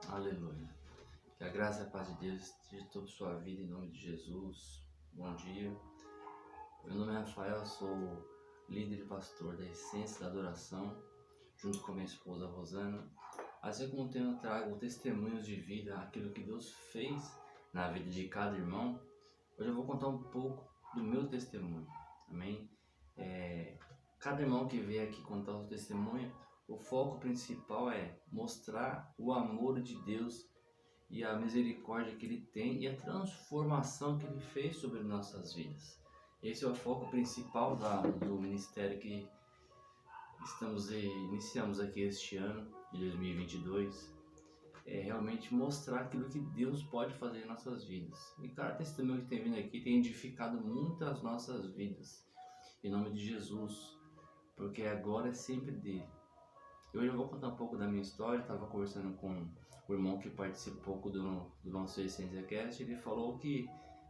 Aleluia. Que a graça e a paz de Deus esteja toda a sua vida em nome de Jesus. Bom dia. Meu nome é Rafael, sou líder e pastor da Essência da Adoração, junto com minha esposa Rosana. Assim como eu trago testemunhos de vida, aquilo que Deus fez na vida de cada irmão, hoje eu vou contar um pouco do meu testemunho. Amém? Cada irmão que veio aqui contar o testemunho, o foco principal é mostrar o amor de Deus e a misericórdia que Ele tem e a transformação que Ele fez sobre nossas vidas. Esse é o foco principal do ministério que iniciamos aqui este ano, de 2022. É realmente mostrar aquilo que Deus pode fazer em nossas vidas. E cada testemunho que tem vindo aqui tem edificado muitas nossas vidas. Em nome de Jesus, porque agora é sempre dele. Hoje eu vou contar um pouco da minha história. Estava conversando com o irmão que participou do nosso Essência Cast. Ele falou que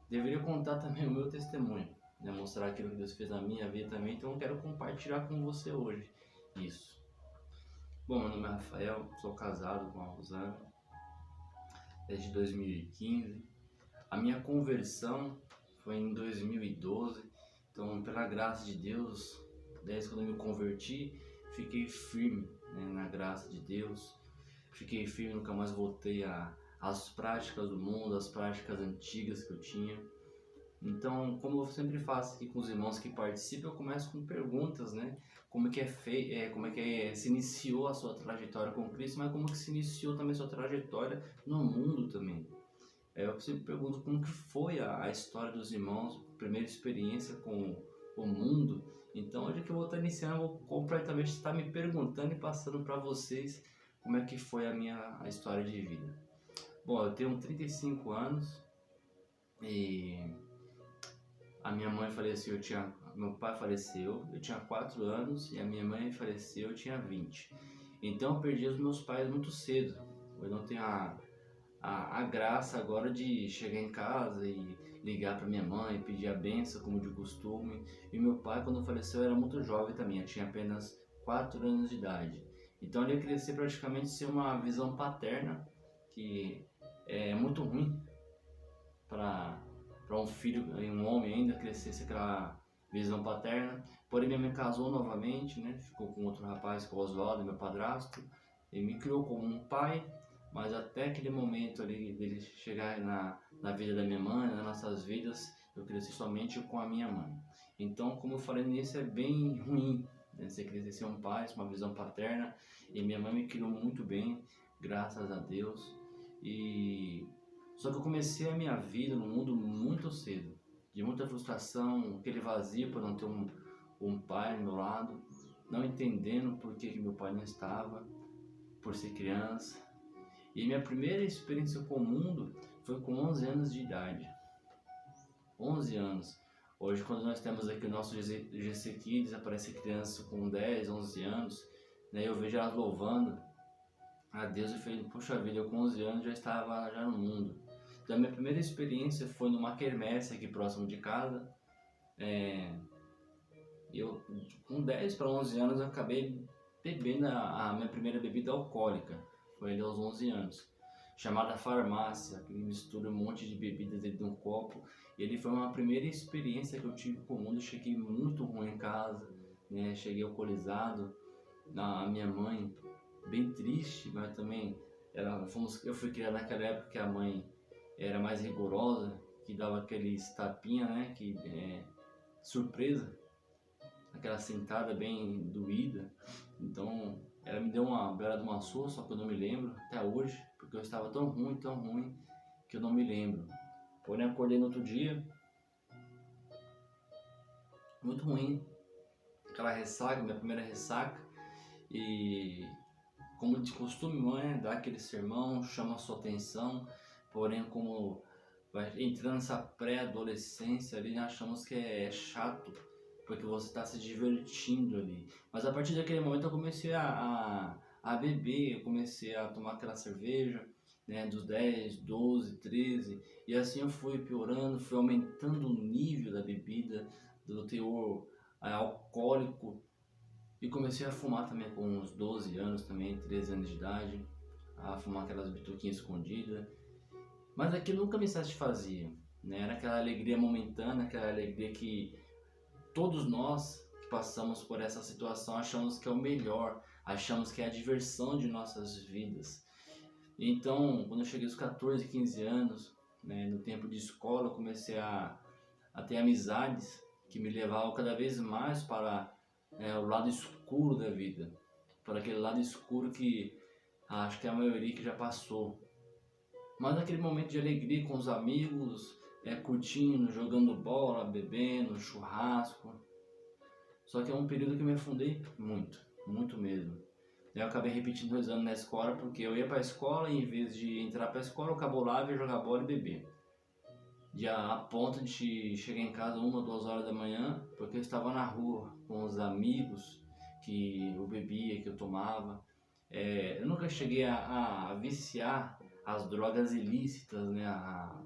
deveria contar também o meu testemunho, né? Mostrar aquilo que Deus fez na minha vida também. Então eu quero compartilhar com você hoje isso. Bom, meu nome é Rafael, sou casado com a Rosana desde 2015. A minha conversão foi em 2012. Então, pela graça de Deus, desde quando eu me converti, fiquei firme, né, na graça de Deus. Fiquei firme, nunca mais voltei às práticas do mundo, às práticas antigas que eu tinha. Então, como eu sempre faço aqui com os irmãos que participam, eu começo com perguntas, né? Como é que se iniciou a sua trajetória com Cristo, mas como que se iniciou também a sua trajetória no mundo também. Eu sempre pergunto como que foi a história dos irmãos, a primeira experiência com o mundo. Então, hoje que eu vou estar iniciando, eu vou completamente estar me perguntando e passando para vocês como é que foi a história de vida. Bom, eu tenho 35 anos e a minha mãe faleceu, meu pai faleceu, eu tinha 4 anos e a minha mãe faleceu, eu tinha 20. Então eu perdi os meus pais muito cedo. Eu não tenho a graça agora de chegar em casa e ligar para minha mãe, pedir a benção como de costume. E meu pai, quando faleceu, era muito jovem também, eu tinha apenas 4 anos de idade. Então ele ia crescer praticamente sem uma visão paterna, que é muito ruim para um filho, um homem ainda crescer sem aquela visão paterna. Porém minha mãe casou novamente, né? Ficou com outro rapaz, com o Oswaldo, meu padrasto. Ele me criou como um pai, mas até aquele momento ali dele chegar na vida da minha mãe, nas nossas vidas, eu cresci somente com a minha mãe. Então, como eu falei nisso, é bem ruim, né? Você crescer sem um pai, uma visão paterna. E minha mãe me criou muito bem, graças a Deus. Só que eu comecei a minha vida no mundo muito cedo, de muita frustração, aquele vazio por não ter um pai ao meu lado, não entendendo por que meu pai não estava, por ser criança. E minha primeira experiência com o mundo foi com 11 anos de idade. 11 anos. Hoje, quando nós temos aqui o nosso GC Kids, aparece criança com 10, 11 anos, né? Eu vejo elas louvando a Deus e falei, poxa vida, eu com 11 anos já estava no mundo. Então, a minha primeira experiência foi numa quermesse aqui próximo de casa. Eu, com 10 para 11 anos, eu acabei bebendo a minha primeira bebida alcoólica. Foi ali aos 11 anos. Chamada farmácia, que mistura um monte de bebidas dentro de um copo. E ele foi uma primeira experiência que eu tive com o mundo. Eu cheguei muito ruim em casa, né? Cheguei alcoolizado. A minha mãe, bem triste, mas também eu fui criado naquela época que a mãe era mais rigorosa, que dava aqueles tapinha, né, surpresa, aquela sentada bem doída. Então ela me deu uma bela de uma surra, só que eu não me lembro até hoje, porque eu estava tão ruim que eu não me lembro. Porém acordei no outro dia muito ruim, aquela ressaca, minha primeira ressaca. E como de costume, mãe dá aquele sermão, chama a sua atenção. Porém, como vai entrando nessa pré-adolescência ali, nós achamos que é chato, porque você está se divertindo ali. Mas a partir daquele momento eu comecei a beber, eu comecei a tomar aquela cerveja, né, dos 10, 12, 13, e assim eu fui piorando, fui aumentando o nível da bebida, do teor alcoólico, e comecei a fumar também com uns 12 anos, também 13 anos de idade. a fumar aquelas bituquinhas escondidas. Mas aquilo nunca me satisfazia, né? Era aquela alegria momentânea, aquela alegria que todos nós que passamos por essa situação achamos que é o melhor, achamos que é a diversão de nossas vidas. Então, quando eu cheguei aos 14, 15 anos, né, no tempo de escola, eu comecei a ter amizades que me levavam cada vez mais para o lado escuro da vida, para aquele lado escuro que acho que a maioria que já passou. Mas naquele momento de alegria com os amigos, curtindo, jogando bola, bebendo, churrasco. Só que é um período que eu me afundei muito, muito mesmo. Eu acabei repetindo 2 anos na escola porque eu ia para a escola e em vez de entrar para a escola eu cabulava, ia jogar bola e beber. Já a ponto de chegar em casa 1 ou 2 horas da manhã, porque eu estava na rua com os amigos que eu bebia, que eu tomava. Eu nunca cheguei a viciar as drogas ilícitas, né? A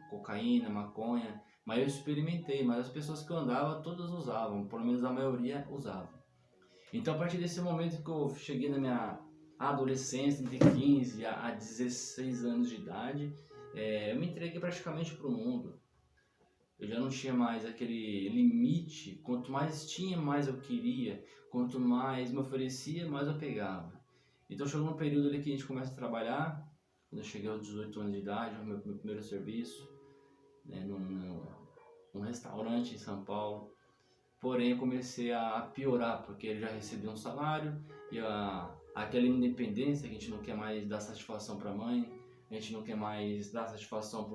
cocaína, maconha, mas eu experimentei, mas as pessoas que eu andava, todas usavam, pelo menos a maioria usava. Então a partir desse momento que eu cheguei na minha adolescência, entre 15 a 16 anos de idade, eu me entreguei praticamente para o mundo. Eu já não tinha mais aquele limite, quanto mais tinha, mais eu queria, quanto mais me oferecia, mais eu pegava. Então chegou um período ali que a gente começa a trabalhar, quando eu cheguei aos 18 anos de idade, meu primeiro serviço, né, num restaurante em São Paulo. Porém, eu comecei a piorar, porque ele já recebia um salário e aquela independência que a gente não quer mais dar satisfação para a mãe, a gente não quer mais dar satisfação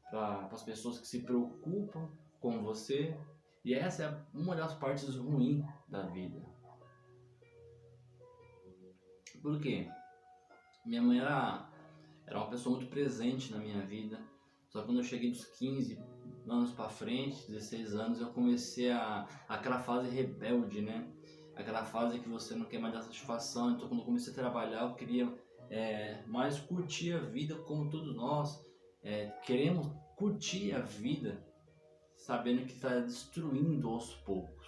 para as pessoas que se preocupam com você. E essa é uma das partes ruins da vida. Por quê? Minha mãe era uma pessoa muito presente na minha vida, só que quando eu cheguei dos 15 anos para frente, 16 anos, eu comecei aquela fase rebelde, né? Aquela fase que você não quer mais dar satisfação. Então, quando eu comecei a trabalhar, eu queria mais curtir a vida, como todos nós queremos curtir a vida, sabendo que está destruindo aos poucos.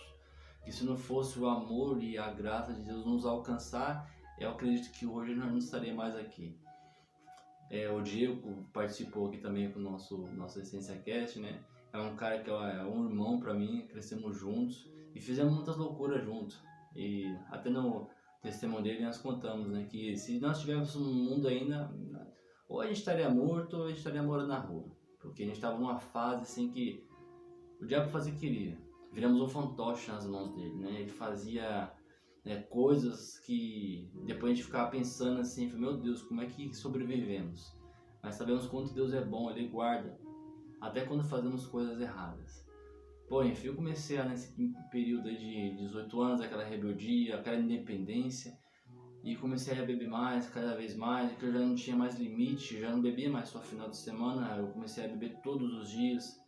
Que se não fosse o amor e a graça de Deus nos alcançar, eu acredito que hoje nós não estaríamos mais aqui. O Diego participou aqui também com o nosso Essência Cast, né? É um cara que é um irmão para mim, crescemos juntos e fizemos muitas loucuras juntos. E até no testemunho dele nós contamos, né, que se nós tivéssemos um mundo ainda, ou a gente estaria morto ou a gente estaria morando na rua. Porque a gente estava numa fase assim que o diabo fazia o que queria. Viramos um fantoche nas mãos dele, né? Ele fazia coisas que depois a gente ficava pensando assim, meu Deus, como é que sobrevivemos? Mas sabemos quanto Deus é bom, Ele guarda, até quando fazemos coisas erradas. Pô, enfim, eu comecei nesse período de 18 anos, aquela rebeldia, aquela independência, e comecei a beber mais, cada vez mais, que eu já não tinha mais limite, já não bebia mais só final de semana, eu comecei a beber todos os dias.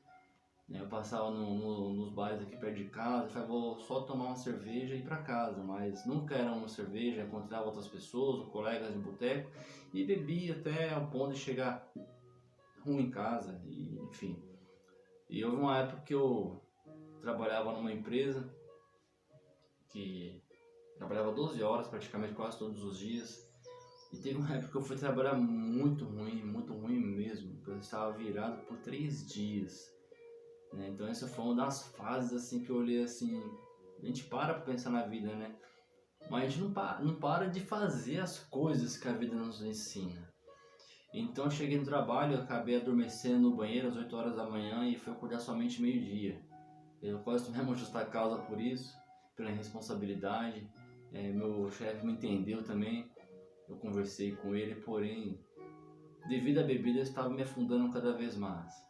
Eu passava nos bares aqui perto de casa, falei, vou só tomar uma cerveja e ir para casa, mas nunca era uma cerveja, encontrava outras pessoas, colegas de boteco, e bebia até ao ponto de chegar ruim em casa, e, enfim. E houve uma época que eu trabalhava numa empresa que trabalhava 12 horas praticamente quase todos os dias, e teve uma época que eu fui trabalhar muito ruim mesmo, eu estava virado por 3 dias. Então essa foi uma das fases assim que eu olhei assim, a gente para pensar na vida, né? Mas a gente não para de fazer as coisas que a vida nos ensina. Então eu cheguei no trabalho, eu acabei adormecendo no banheiro às 8 horas da manhã e fui acordar somente meio-dia. Eu quase tomei uma justa causa por isso, pela irresponsabilidade. Meu chefe me entendeu também, eu conversei com ele, porém, devido à bebida eu estava me afundando cada vez mais.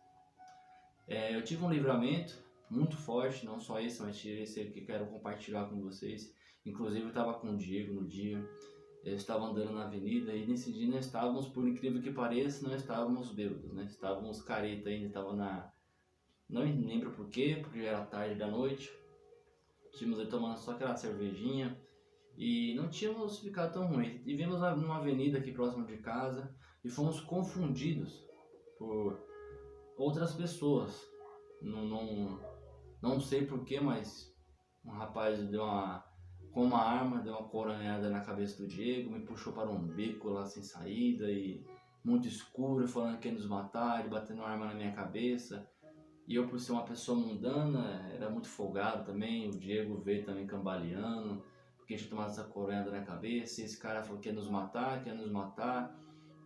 Eu tive um livramento muito forte, não só esse, mas esse que quero compartilhar com vocês. Inclusive eu estava com o Diego no dia, eu estava andando na avenida e nesse dia nós estávamos, por incrível que pareça, nós estávamos bêbados, né? Estávamos careta ainda, estava não me lembro porquê, porque já era tarde da noite. Tínhamos aí tomando só aquela cervejinha e não tínhamos ficado tão ruim. E vimos numa avenida aqui próximo de casa e fomos confundidos por outras pessoas. Não sei porquê, mas um rapaz com uma arma, deu uma coronhada na cabeça do Diego, me puxou para um beco lá sem saída e muito escuro, falando que ia nos matar, ele batendo uma arma na minha cabeça. E eu, por ser uma pessoa mundana, era muito folgado também. O Diego veio também cambaleando, porque tinha tomado essa coronhada na cabeça. E esse cara falou que ia nos matar, que ia nos matar.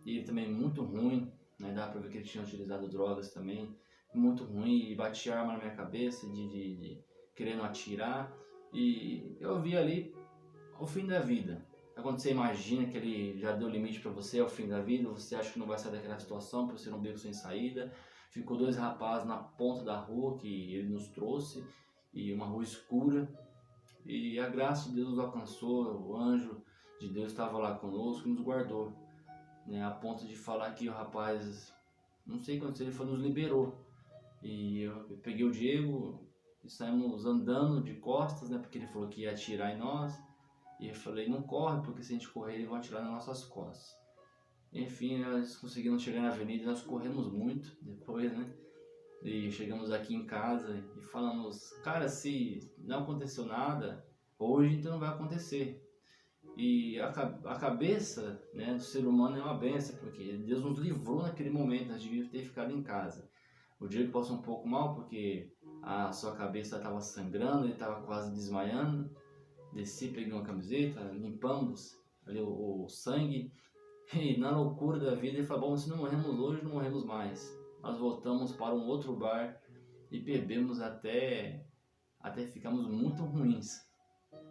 E ele também muito ruim, né? Dá pra ver que ele tinha utilizado drogas também. Muito ruim, e batia a arma na minha cabeça, de querendo atirar. E eu vi ali o fim da vida. Quando você imagina que ele já deu limite para você, é o fim da vida, você acha que não vai sair daquela situação por ser um beco sem saída. Ficou dois rapazes na ponta da rua que ele nos trouxe, e uma rua escura. E a graça de Deus nos alcançou, o anjo de Deus estava lá conosco e nos guardou, né, a ponto de falar que o rapaz, não sei quando ele foi, nos liberou. E eu peguei o Diego e saímos andando de costas, né, porque ele falou que ia atirar em nós. E eu falei, não corre, porque se a gente correr eles vão atirar nas nossas costas. Enfim, nós conseguimos chegar na avenida, nós corremos muito depois, né? E chegamos aqui em casa e falamos, cara, se não aconteceu nada, hoje então não vai acontecer. E a cabeça, né, do ser humano é uma benção, porque Deus nos livrou naquele momento, nós devíamos ter ficado em casa. O Diego passou um pouco mal, porque a sua cabeça estava sangrando, ele estava quase desmaiando. Desci, peguei uma camiseta, limpamos ali o sangue. E na loucura da vida ele falou, bom, se não morremos hoje, não morremos mais. Nós voltamos para um outro bar e bebemos até ficamos muito ruins,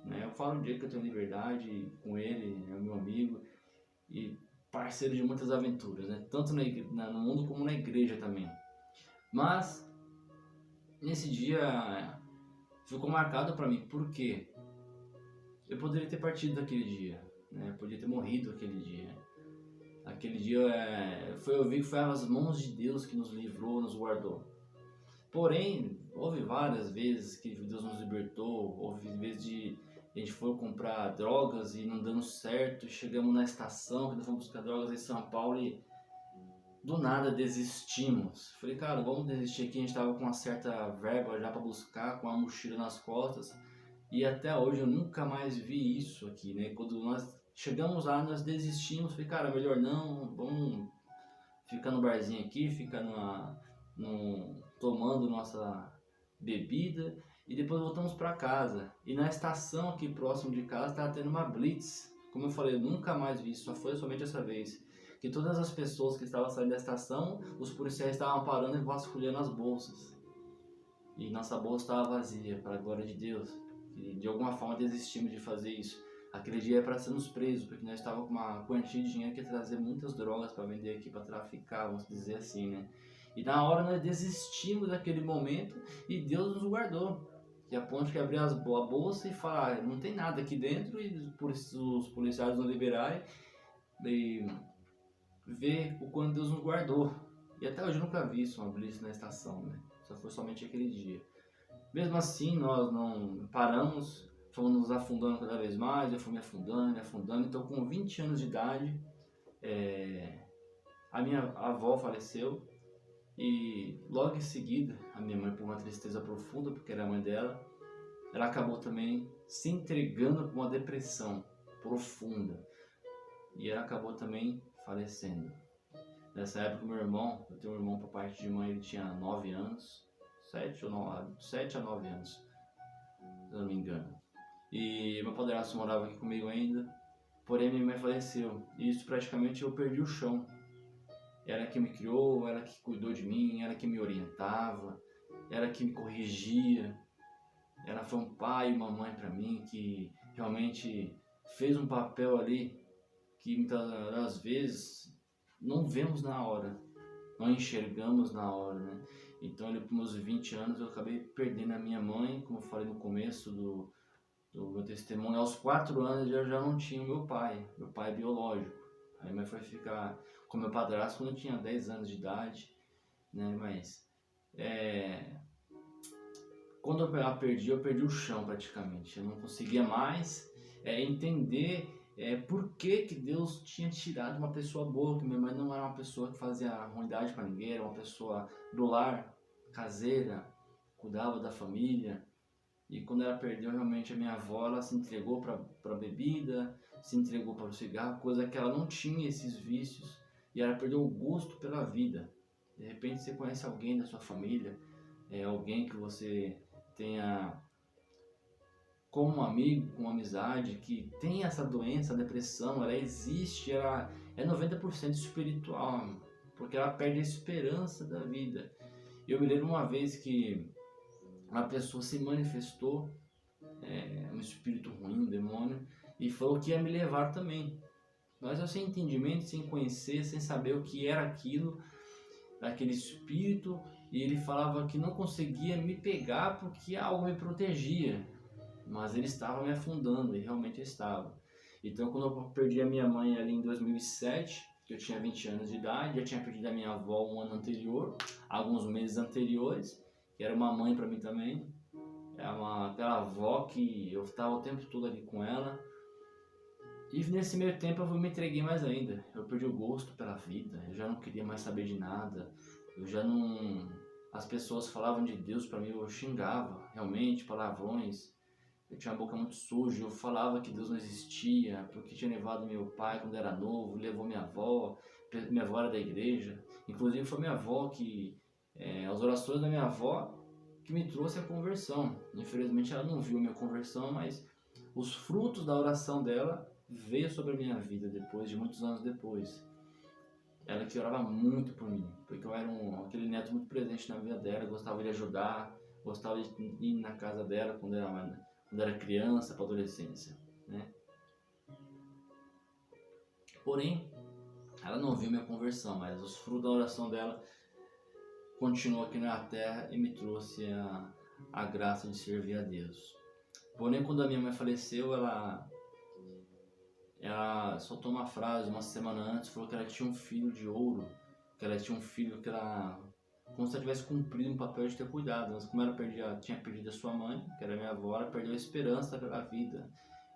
né? Eu falo um dia que eu tenho liberdade com ele, é meu amigo e parceiro de muitas aventuras, né? Tanto no mundo como na igreja também. Mas nesse dia ficou marcado para mim, por quê? Eu poderia ter partido daquele dia, né? Eu poderia ter morrido aquele dia. Aquele dia eu vi que foi as mãos de Deus que nos livrou, nos guardou. Porém, houve várias vezes que Deus nos libertou, houve vezes de a gente foi comprar drogas e não dando certo, chegamos na estação, que nós fomos buscar drogas em São Paulo e do nada desistimos. Falei, cara, vamos desistir aqui, a gente estava com uma certa verba já para buscar, com a mochila nas costas. E até hoje eu nunca mais vi isso aqui, né? Quando nós chegamos lá, nós desistimos. Falei, cara, melhor não, vamos ficar no barzinho aqui, ficar tomando nossa bebida. E depois voltamos para casa. E na estação aqui próximo de casa estava tendo uma blitz. Como eu falei, eu nunca mais vi isso, só foi somente essa vez. Que todas as pessoas que estavam saindo da estação, os policiais estavam parando e vasculhando as bolsas. E nossa bolsa estava vazia, para a glória de Deus. E de alguma forma desistimos de fazer isso. Aquele dia é para sermos presos, porque nós estávamos com uma quantia de dinheiro que ia trazer muitas drogas para vender aqui, para traficar, vamos dizer assim, né? E na hora nós desistimos daquele momento e Deus nos guardou. E a ponto que abrir a bolsa e falar, não tem nada aqui dentro, e os policiais nos liberarem e ver o quanto Deus nos guardou. E até hoje eu nunca vi isso, uma blitz na estação, né? Só foi somente aquele dia. Mesmo assim, nós não paramos, fomos nos afundando cada vez mais, eu fui me afundando. Então, com 20 anos de idade, a minha avó faleceu e logo em seguida, a minha mãe, por uma tristeza profunda, porque era a mãe dela, ela acabou também se entregando por uma depressão profunda e ela acabou também falecendo. Nessa época, meu irmão, eu tenho um irmão por parte de mãe, ele tinha 9 anos, 7 a 9 anos, se eu não me engano. E meu padrasto morava aqui comigo ainda, porém minha mãe faleceu. E isso praticamente eu perdi o chão. Ela que me criou, ela que cuidou de mim, ela que me orientava, ela que me corrigia. Ela foi um pai e uma mãe para mim que realmente fez um papel ali que muitas das vezes não vemos na hora, não enxergamos na hora, né? Então, ali com meus 20 anos, eu acabei perdendo a minha mãe, como eu falei no começo do meu testemunho. Aos 4 anos eu já não tinha o meu pai biológico. Aí minha mãe foi ficar com meu padrasto quando eu tinha 10 anos de idade, né? Mas quando eu perdi o chão praticamente. Eu não conseguia mais entender por que Deus tinha tirado uma pessoa boa, que minha mãe não era uma pessoa que fazia ruindade para ninguém, era uma pessoa do lar, caseira, cuidava da família. E quando ela perdeu, realmente a minha avó, ela se entregou para bebida, se entregou para o cigarro, coisa que ela não tinha esses vícios, e ela perdeu o gosto pela vida. De repente você conhece alguém da sua família, alguém que você tenha como amigo, com amizade, que tem essa doença, a depressão, ela existe, ela é 90% espiritual, porque ela perde a esperança da vida. Eu me lembro uma vez que uma pessoa se manifestou, um espírito ruim, um demônio, e falou que ia me levar também. Mas eu sem entendimento, sem conhecer, sem saber o que era aquilo, daquele espírito, e ele falava que não conseguia me pegar porque algo me protegia, mas ele estava me afundando, e realmente estava. Então quando eu perdi a minha mãe ali em 2007, que eu tinha 20 anos de idade, já tinha perdido a minha avó um ano anterior, alguns meses anteriores, que era uma mãe para mim também, aquela avó que eu estava o tempo todo ali com ela. E nesse meio tempo eu me entreguei mais ainda. Eu perdi o gosto pela vida, eu já não queria mais saber de nada. Eu já não... As pessoas falavam de Deus para mim, eu xingava, realmente, palavrões. Eu tinha a boca muito suja, eu falava que Deus não existia, porque tinha levado meu pai quando era novo, levou minha avó era da igreja. Inclusive foi minha avó que... as orações da minha avó que me trouxe a conversão. Infelizmente ela não viu a minha conversão, mas os frutos da oração dela veio sobre a minha vida depois, de muitos anos depois. Ela que orava muito por mim, porque eu era aquele neto muito presente na vida dela, gostava de ajudar, gostava de ir na casa dela quando era criança, para adolescência, né? Porém, ela não viu minha conversão, mas os frutos da oração dela continuou aqui na terra e me trouxe a graça de servir a Deus. Porém, quando a minha mãe faleceu, ela soltou uma frase uma semana antes, falou que ela tinha um filho de ouro, que ela tinha um filho que ela, como se ela tivesse cumprido um papel de ter cuidado, mas como ela tinha perdido a sua mãe, que era minha avó, ela perdeu a esperança pela vida,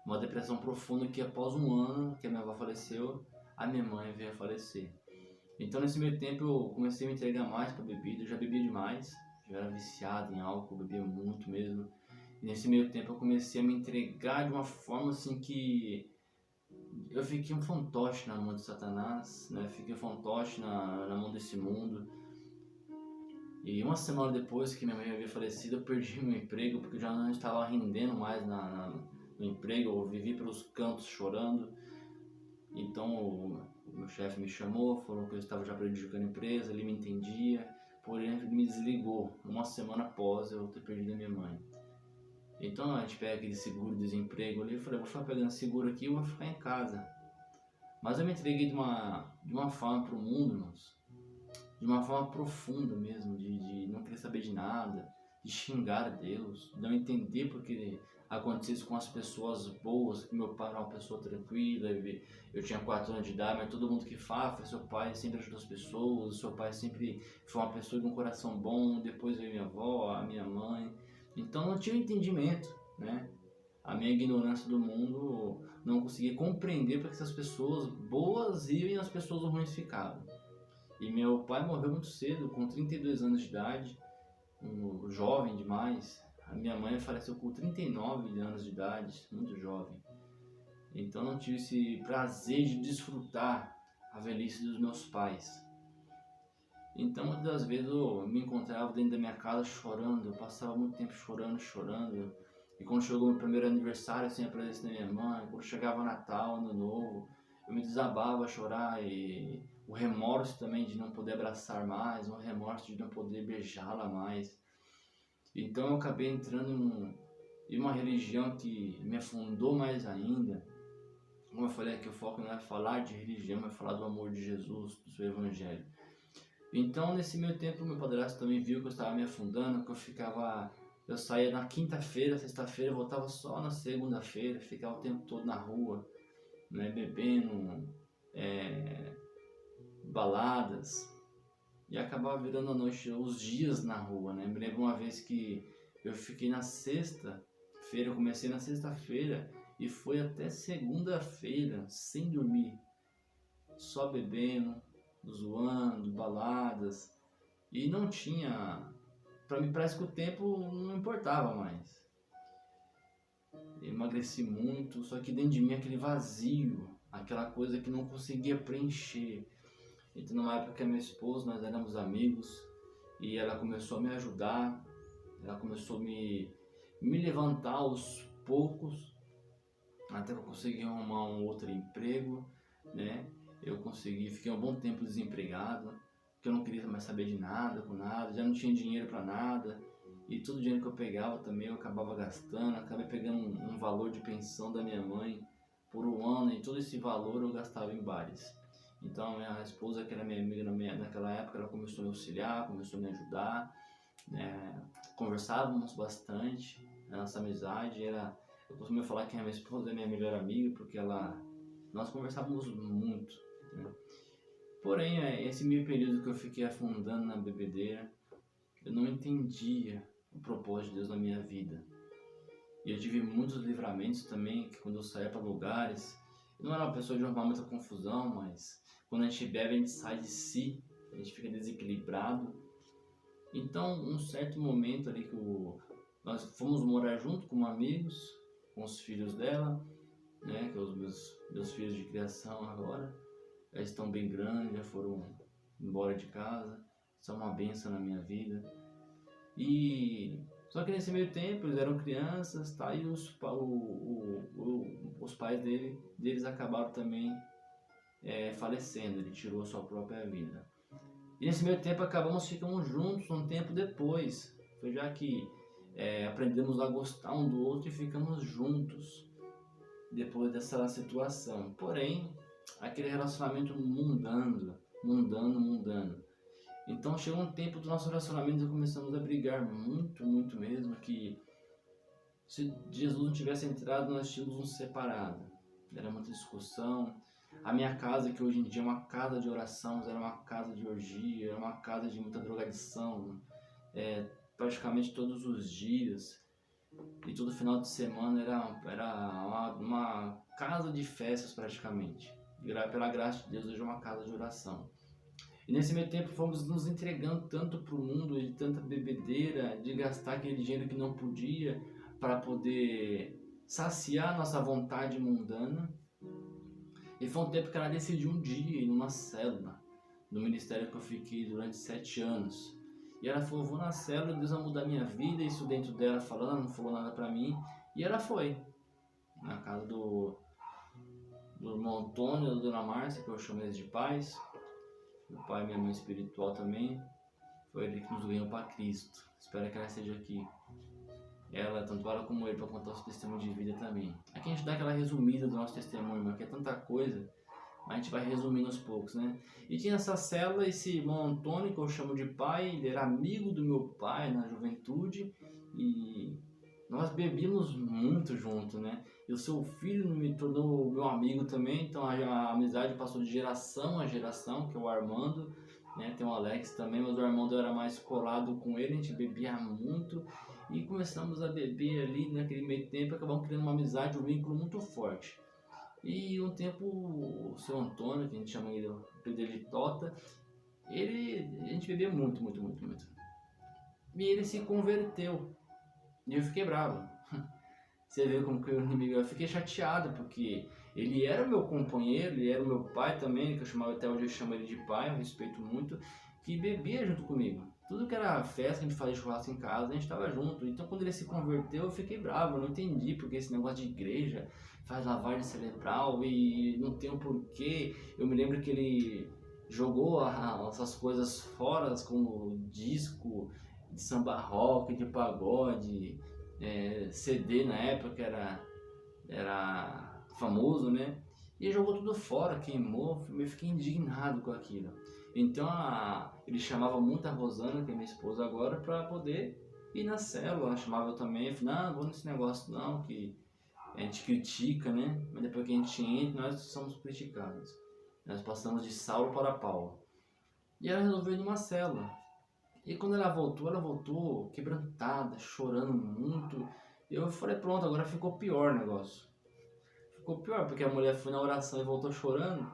uma depressão profunda que após um ano que a minha avó faleceu, a minha mãe veio a falecer. Então nesse meio tempo eu comecei a me entregar mais para bebida, eu já bebia demais, eu era viciado em álcool, bebia muito mesmo, e nesse meio tempo eu comecei a me entregar de uma forma assim que eu fiquei um fantoche na mão de Satanás, né? Fiquei um fantoche na mão desse mundo. E uma semana depois que minha mãe havia falecido, eu perdi meu emprego, porque eu já não estava rendendo mais no emprego, eu vivi pelos cantos chorando. Então o meu chefe me chamou, falou que eu estava já prejudicando a empresa, ele me entendia, porém ele me desligou uma semana após eu ter perdido a minha mãe. Então a gente pega aquele seguro-desemprego ali, eu falei, vou ficar pegando seguro aqui, eu vou ficar em casa. Mas eu me entreguei de uma forma para o mundo, irmãos, de uma forma profunda mesmo, de não querer saber de nada, de xingar a Deus, de não entender porque acontecia isso com as pessoas boas, que meu pai era uma pessoa tranquila, eu tinha 4 anos de idade, mas todo mundo que fala, seu pai sempre ajudou as pessoas, seu pai sempre foi uma pessoa de um coração bom, depois veio minha avó, a minha mãe, então não tinha entendimento, né? A minha ignorância do mundo não conseguia compreender porque essas pessoas boas iam e as pessoas ruins ficavam. E meu pai morreu muito cedo, com 32 anos de idade, jovem demais. A minha mãe faleceu com 39 anos de idade, muito jovem. Então não tive esse prazer de desfrutar a velhice dos meus pais. Então muitas das vezes eu me encontrava dentro da minha casa chorando, eu passava muito tempo chorando. E quando chegou meu primeiro aniversário sem a presença da minha mãe, quando chegava Natal, Ano Novo, eu me desabava a chorar, e o remorso também de não poder abraçar mais, o remorso de não poder beijá-la mais. Então eu acabei entrando em uma religião que me afundou mais ainda. Como eu falei aqui, o foco não é falar de religião, é falar do amor de Jesus, do seu evangelho. Então nesse meio tempo meu padrasto também viu que eu estava me afundando, que eu saía na quinta-feira, sexta-feira, eu voltava só na segunda-feira, ficava o tempo todo na rua, né, bebendo, baladas, e acabava virando a noite, os dias na rua, né? Me lembro uma vez que eu fiquei na sexta-feira, eu comecei na sexta-feira e foi até segunda-feira sem dormir, só bebendo, zoando, baladas, e não tinha... Para mim parece que o tempo não importava mais. emagreci muito, só que dentro de mim aquele vazio, aquela coisa que não conseguia preencher. Então, numa época que a minha esposa, nós éramos amigos, e ela começou a me ajudar, ela começou a me levantar aos poucos, até que eu consegui arrumar um outro emprego, né? Eu consegui, fiquei um bom tempo desempregado, porque eu não queria mais saber de nada, com nada, já não tinha dinheiro para nada, e todo o dinheiro que eu pegava também eu acabava gastando, acabei pegando um valor de pensão da minha mãe por um ano, e todo esse valor eu gastava em bares. Então, minha esposa, que era minha amiga naquela época, ela começou a me auxiliar, começou a me ajudar, né? Conversávamos bastante, a nossa amizade era... Eu costumo falar que a minha esposa é minha melhor amiga, porque nós conversávamos muito, né? Porém, esse meio período que eu fiquei afundando na bebedeira, eu não entendia o propósito de Deus na minha vida. E eu tive muitos livramentos também, que quando eu saía para lugares, eu não era uma pessoa de arrumar muita confusão, mas quando a gente bebe, a gente sai de si, a gente fica desequilibrado. Então, um certo momento ali que nós fomos morar junto com amigos, com os filhos dela, né, que são os meus filhos de criação agora, já estão bem grandes, já foram embora de casa, são uma bênção na minha vida. E só que nesse meio tempo eles eram crianças, tá, e os pais deles acabaram também falecendo, ele tirou a sua própria vida. E nesse meio tempo acabamos ficando juntos um tempo depois, foi já que aprendemos a gostar um do outro e ficamos juntos depois dessa situação. Porém, aquele relacionamento mundano. Então chegou um tempo do nosso relacionamento e começamos a brigar muito, muito mesmo, que se Jesus não tivesse entrado, nós tínhamos nos separado. Era muita discussão. A minha casa, que hoje em dia é uma casa de oração, era uma casa de orgia, era uma casa de muita drogadição, praticamente todos os dias. E todo final de semana era uma casa de festas praticamente. E pela graça de Deus, hoje é uma casa de oração. E nesse meio tempo fomos nos entregando tanto para o mundo, de tanta bebedeira, de gastar aquele dinheiro que não podia para poder saciar nossa vontade mundana. E foi um tempo que ela decidiu um dia ir numa célula, no ministério que eu fiquei durante 7 anos. E ela falou, vou na célula, Deus vai mudar minha vida, isso dentro dela falando, não falou nada para mim. E ela foi, na casa do irmão Antônio, da dona Márcia, que eu chamo eles de pais. Meu pai e minha mãe espiritual também, foi ele que nos ganhou para Cristo. Espero que ela esteja aqui. Ela, tanto ela como ele, para contar o seu testemunho de vida também. Aqui a gente dá aquela resumida do nosso testemunho, porque é tanta coisa, mas a gente vai resumindo aos poucos, né? E tinha essa célula, esse irmão Antônio, que eu chamo de pai, ele era amigo do meu pai na juventude, e nós bebíamos muito junto, né? E o seu filho me tornou meu amigo também, então a amizade passou de geração a geração, que é o Armando, né? Tem o Alex também, mas o Armando era mais colado com ele, a gente bebia muito e começamos a beber ali naquele meio tempo, acabamos criando uma amizade, um vínculo muito forte. E um tempo o seu Antônio, que a gente chama ele de Tota, a gente bebia muito. E ele se converteu. E eu fiquei bravo. Você vê como que o inimigo... Eu fiquei chateado, porque ele era o meu companheiro, ele era o meu pai também, que eu chamava até hoje, eu chamo ele de pai, eu respeito muito, que bebia junto comigo. Tudo que era festa, a gente fazia churrasco em casa, a gente estava junto. Então quando ele se converteu, eu fiquei bravo, eu não entendi porque esse negócio de igreja faz lavagem cerebral e não tem um porquê. Eu me lembro que ele jogou essas coisas fora, como disco de samba rock, de pagode, CD na época era famoso, né? E jogou tudo fora, queimou, eu fiquei indignado com aquilo. Então ele chamava muito a Rosana, que é minha esposa agora, para poder ir na célula. Ela chamava eu também, eu falei, não vou nesse negócio não, que a gente critica, né? Mas depois que a gente entra, nós somos criticados. Nós passamos de Saulo para Paulo. E ela resolveu ir numa célula. E quando ela voltou quebrantada, chorando muito. Eu falei, pronto, agora ficou pior o negócio. Ficou pior, porque a mulher foi na oração e voltou chorando.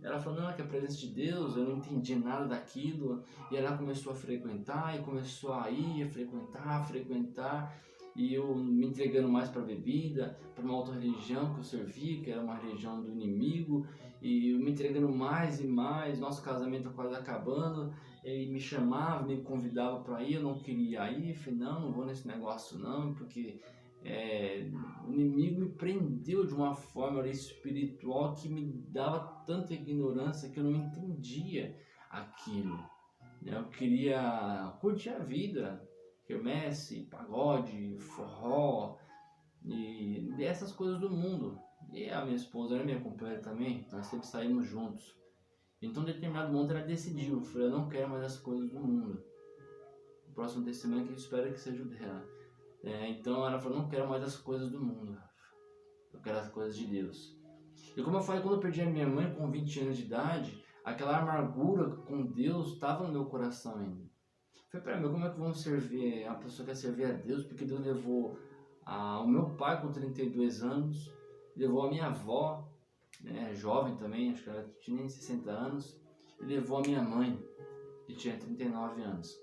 Ela falou, não, que é a presença de Deus, eu não entendi nada daquilo. E ela começou a frequentar, e começou a ir, a frequentar. e eu me entregando mais para a bebida, para uma outra religião que eu servia, que era uma religião do inimigo, e eu me entregando mais e mais, nosso casamento quase acabando. Ele me chamava, me convidava para ir, eu não queria ir, falei, não vou nesse negócio não, porque o inimigo me prendeu de uma forma espiritual que me dava tanta ignorância que eu não entendia aquilo. Eu queria curtir a vida, quermesse, pagode, forró e essas coisas do mundo. E a minha esposa era minha companheira também, nós sempre saímos juntos. Então, em determinado momento, ela decidiu, eu falei, eu não quero mais as coisas do mundo. O próximo testemunho que eu espero que seja o dela. Então ela falou, não quero mais as coisas do mundo, eu quero as coisas de Deus. E como eu falei, quando eu perdi a minha mãe com 20 anos de idade, aquela amargura com Deus estava no meu coração ainda. Eu falei, peraí, como é que vamos servir? A pessoa quer servir a Deus porque Deus levou o meu pai com 32 anos, levou a minha avó, jovem também, acho que ela tinha nem 60 anos, e levou a minha mãe, que tinha 39 anos.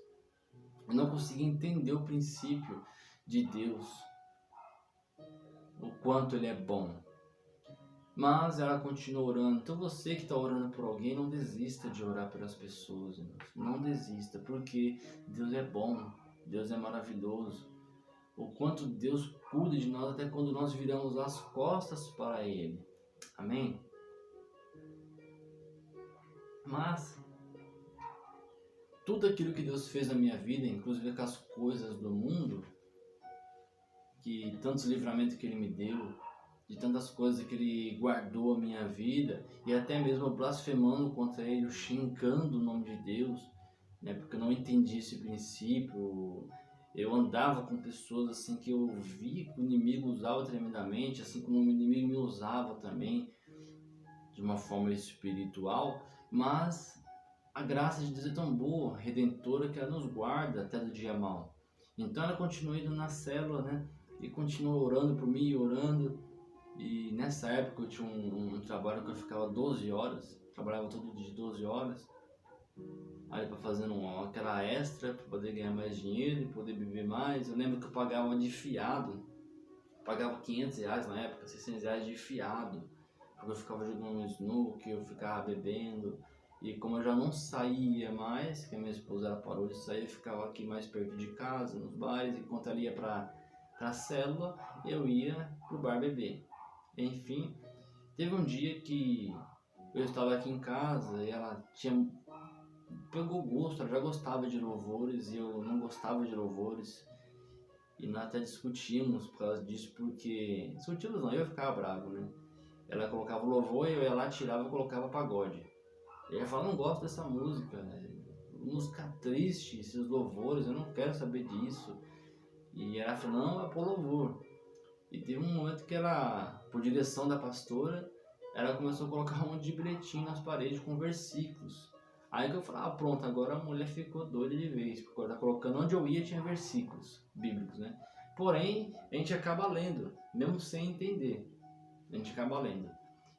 Eu não conseguia entender o princípio de Deus, o quanto Ele é bom. Mas ela continua orando. Então você que está orando por alguém, não desista de orar pelas pessoas, irmãos. Não desista, porque Deus é bom, Deus é maravilhoso. O quanto Deus cuida de nós até quando nós viramos as costas para Ele. Amém? Mas tudo aquilo que Deus fez na minha vida, inclusive com as coisas do mundo, que tantos livramentos que Ele me deu, de tantas coisas que Ele guardou a minha vida, e até mesmo blasfemando contra Ele, xingando o nome de Deus, porque eu não entendi esse princípio. Eu andava com pessoas assim que eu vi que o inimigo usava tremendamente, assim como o inimigo me usava também, de uma forma espiritual, mas a graça de Deus é tão boa, redentora, que ela nos guarda até do dia mau. Então ela continua indo na célula, e continua orando por mim, orando. E nessa época eu tinha um trabalho que eu ficava 12 horas, trabalhava todo dia 12 horas, aí para fazer aquela extra, para poder ganhar mais dinheiro e poder beber mais. Eu lembro que eu pagava de fiado, pagava R$500 na época, R$600 de fiado, porque eu ficava jogando no snooker, eu ficava bebendo. E como eu já não saía mais, que a minha esposa ela parou de sair, eu ficava aqui mais perto de casa, nos bares, enquanto ela ia para a célula, eu ia pro bar beber. Enfim, teve um dia que eu estava aqui em casa e ela pegou gosto, ela já gostava de louvores e eu não gostava de louvores. E nós até discutimos por causa disso, porque... Discutimos não, eu ficava bravo, Ela colocava louvor e eu ia lá, tirava e colocava pagode. E ela falava, não gosto dessa música, música triste, esses louvores, eu não quero saber disso. E ela falou, não, é por louvor. E teve um momento que ela, por direção da pastora, ela começou a colocar um monte de bilhetinho nas paredes com versículos. Aí que eu falei, pronto, agora a mulher ficou doida de vez, porque ela tá colocando onde eu ia tinha versículos bíblicos, Porém, a gente acaba lendo, mesmo sem entender, a gente acaba lendo.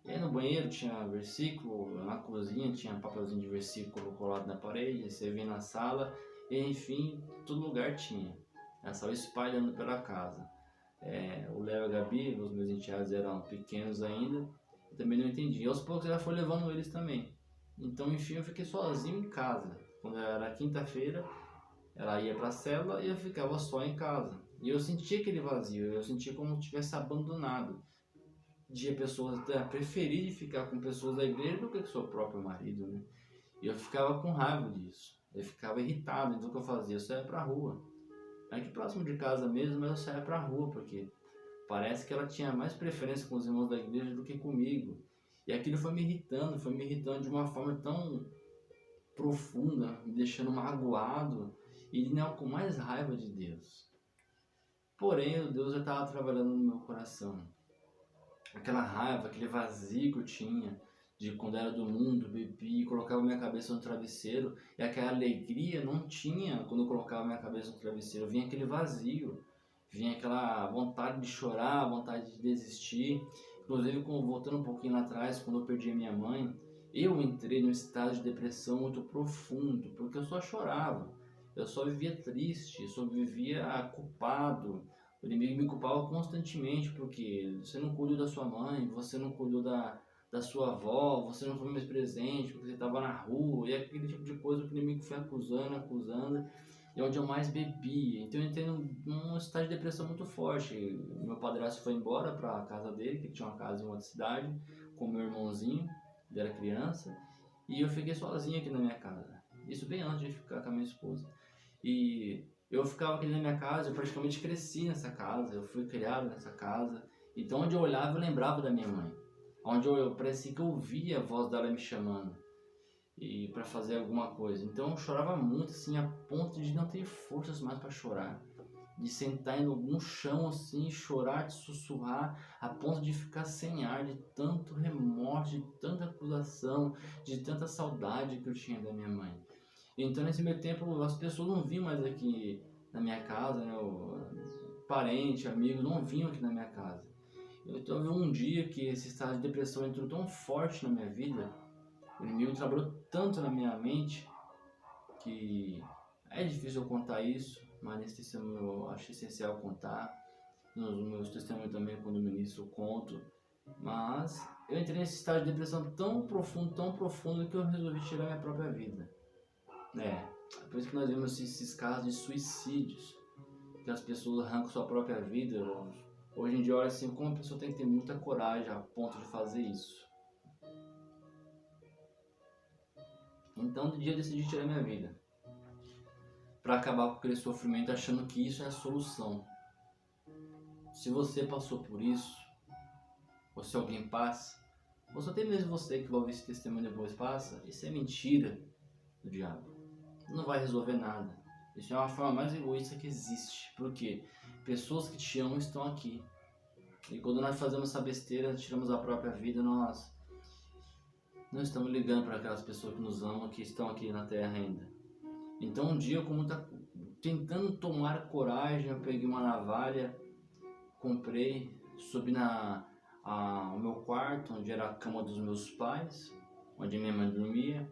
E aí no banheiro tinha versículo, na cozinha tinha papelzinho de versículo colado na parede, você vinha na sala, e enfim, todo lugar tinha. Ela estava espalhando pela casa. O Léo e a Gabi, os meus enteados eram pequenos ainda, eu também não entendi. E aos poucos ela foi levando eles também. Então, enfim, eu fiquei sozinho em casa. Quando era quinta-feira, ela ia para a célula e eu ficava só em casa. E eu sentia aquele vazio, eu sentia como se tivesse abandonado. De pessoas preferir ficar com pessoas da igreja do que com seu próprio marido, E eu ficava com raiva disso. Eu ficava irritado, então o que eu fazia? Eu saía pra rua. Aqui próximo de casa mesmo, eu saía pra rua, porque parece que ela tinha mais preferência com os irmãos da igreja do que comigo. E aquilo foi me irritando de uma forma tão profunda, me deixando magoado e com mais raiva de Deus. Porém, o Deus já estava trabalhando no meu coração. Aquela raiva, aquele vazio que eu tinha de quando era do mundo, bebi, colocava minha cabeça no travesseiro, e aquela alegria não tinha quando eu colocava minha cabeça no travesseiro. Vinha aquele vazio, vinha aquela vontade de chorar, vontade de desistir. Inclusive, voltando um pouquinho lá atrás, quando eu perdi a minha mãe, eu entrei num estado de depressão muito profundo, porque eu só chorava, eu só vivia triste, eu só vivia culpado, O inimigo me culpava constantemente porque você não cuidou da sua mãe, você não cuidou da sua avó, você não foi mais presente porque você estava na rua, e aquele tipo de coisa que o inimigo foi acusando, acusando, e é onde eu mais bebia. Então eu entrei num estado de depressão muito forte. Meu padrasto foi embora para a casa dele, que tinha uma casa em outra cidade, com meu irmãozinho, ele era criança, e eu fiquei sozinho aqui na minha casa. Isso bem antes de ficar com a minha esposa. E eu ficava aqui na minha casa, eu praticamente cresci nessa casa, eu fui criado nessa casa. Então onde eu olhava eu lembrava da minha mãe. Onde eu parecia que eu ouvia a voz dela me chamando e para fazer alguma coisa. Então eu chorava muito assim a ponto de não ter forças mais para chorar, de sentar em algum chão assim, chorar, de sussurrar, a ponto de ficar sem ar, de tanto remorso, de tanta acusação, de tanta saudade que eu tinha da minha mãe. Então nesse meio tempo as pessoas não vinham mais aqui na minha casa, né? Parente, amigo, não vinham aqui na minha casa. Então houve um dia que esse estado de depressão entrou tão forte na minha vida, o inimigo trabalhou tanto na minha mente, que é difícil eu contar isso, mas nesse testemunho eu acho essencial contar. Nos meus testemunhos também, quando eu ministro, eu conto. Mas eu entrei nesse estado de depressão tão profundo que eu resolvi tirar minha própria vida. É por isso que nós vemos esses casos de suicídios, que as pessoas arrancam sua própria vida. Hoje em dia, olha assim, como a pessoa tem que ter muita coragem a ponto de fazer isso. Então, no dia eu decidi tirar minha vida, para acabar com aquele sofrimento, achando que isso é a solução. Se você passou por isso, ou se alguém passa, ou só tem mesmo você que vai ouvir esse testemunho depois passa, isso é mentira do diabo. Não vai resolver nada. Isso é uma forma mais egoísta que existe. Porque pessoas que te amam estão aqui. E quando nós fazemos essa besteira, tiramos a própria vida, nós não estamos ligando para aquelas pessoas que nos amam, que estão aqui na Terra ainda. Então um dia, como tá tentando tomar coragem, eu peguei uma navalha, comprei, subi o meu quarto, onde era a cama dos meus pais, onde minha mãe dormia.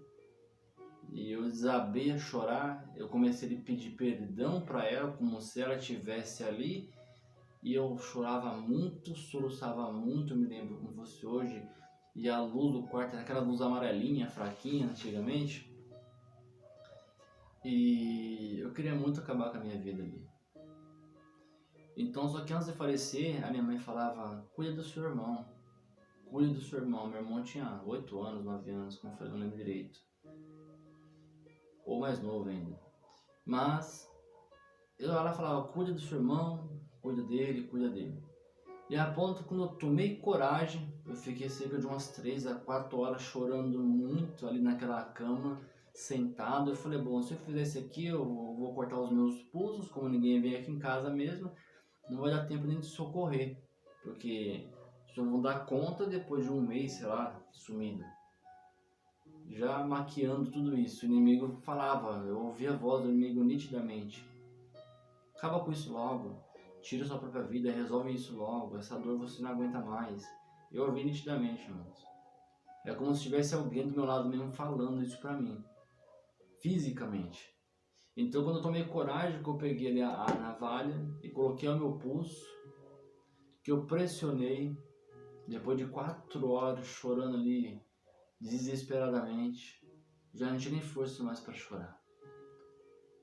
E eu desabei a chorar, eu comecei a pedir perdão para ela, como se ela estivesse ali. E eu chorava muito, soluçava muito, me lembro como fosse hoje. E a luz do quarto era aquela luz amarelinha, fraquinha, antigamente. E eu queria muito acabar com a minha vida ali. Então, só que antes de falecer, a minha mãe falava: cuida do seu irmão, cuida do seu irmão. Meu irmão tinha 8 anos, 9 anos, como eu falei, não lembro direito. Ou mais novo ainda. Mas ela falava: cuida do seu irmão, cuida dele, cuida dele. E a ponto, quando eu tomei coragem, eu fiquei cerca de umas 3 a 4 horas chorando muito ali naquela cama, sentado. Eu falei: bom, se eu fizer isso aqui, eu vou cortar os meus pulsos, como ninguém vem aqui em casa mesmo, não vai dar tempo nem de socorrer, porque só vão dar conta depois de um mês, sei lá, sumido. Já maquiando tudo isso, o inimigo falava, eu ouvia a voz do inimigo nitidamente: acaba com isso logo, tira sua própria vida, resolve isso logo, essa dor você não aguenta mais. Eu ouvi nitidamente, irmãos. É como se tivesse alguém do meu lado mesmo falando isso pra mim, fisicamente. Então quando eu tomei coragem, que eu peguei ali a navalha e coloquei ao meu pulso, que eu pressionei, depois de 4 horas chorando ali desesperadamente, já não tinha nem força mais para chorar.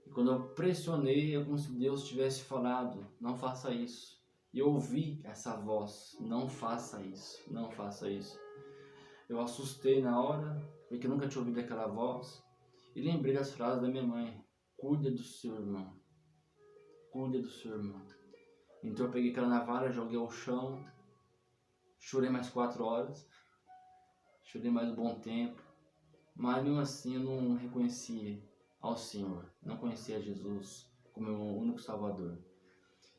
E quando eu pressionei, é como se Deus tivesse falado: não faça isso. E eu ouvi essa voz: não faça isso, não faça isso. Eu assustei na hora, porque nunca tinha ouvido aquela voz, e lembrei das frases da minha mãe: cuida do seu irmão, cuida do seu irmão. Então eu peguei aquela navalha, joguei ao chão, chorei mais 4 horas, chorei mais um bom tempo, mas mesmo assim eu não reconhecia ao Senhor, não conhecia Jesus como meu único Salvador.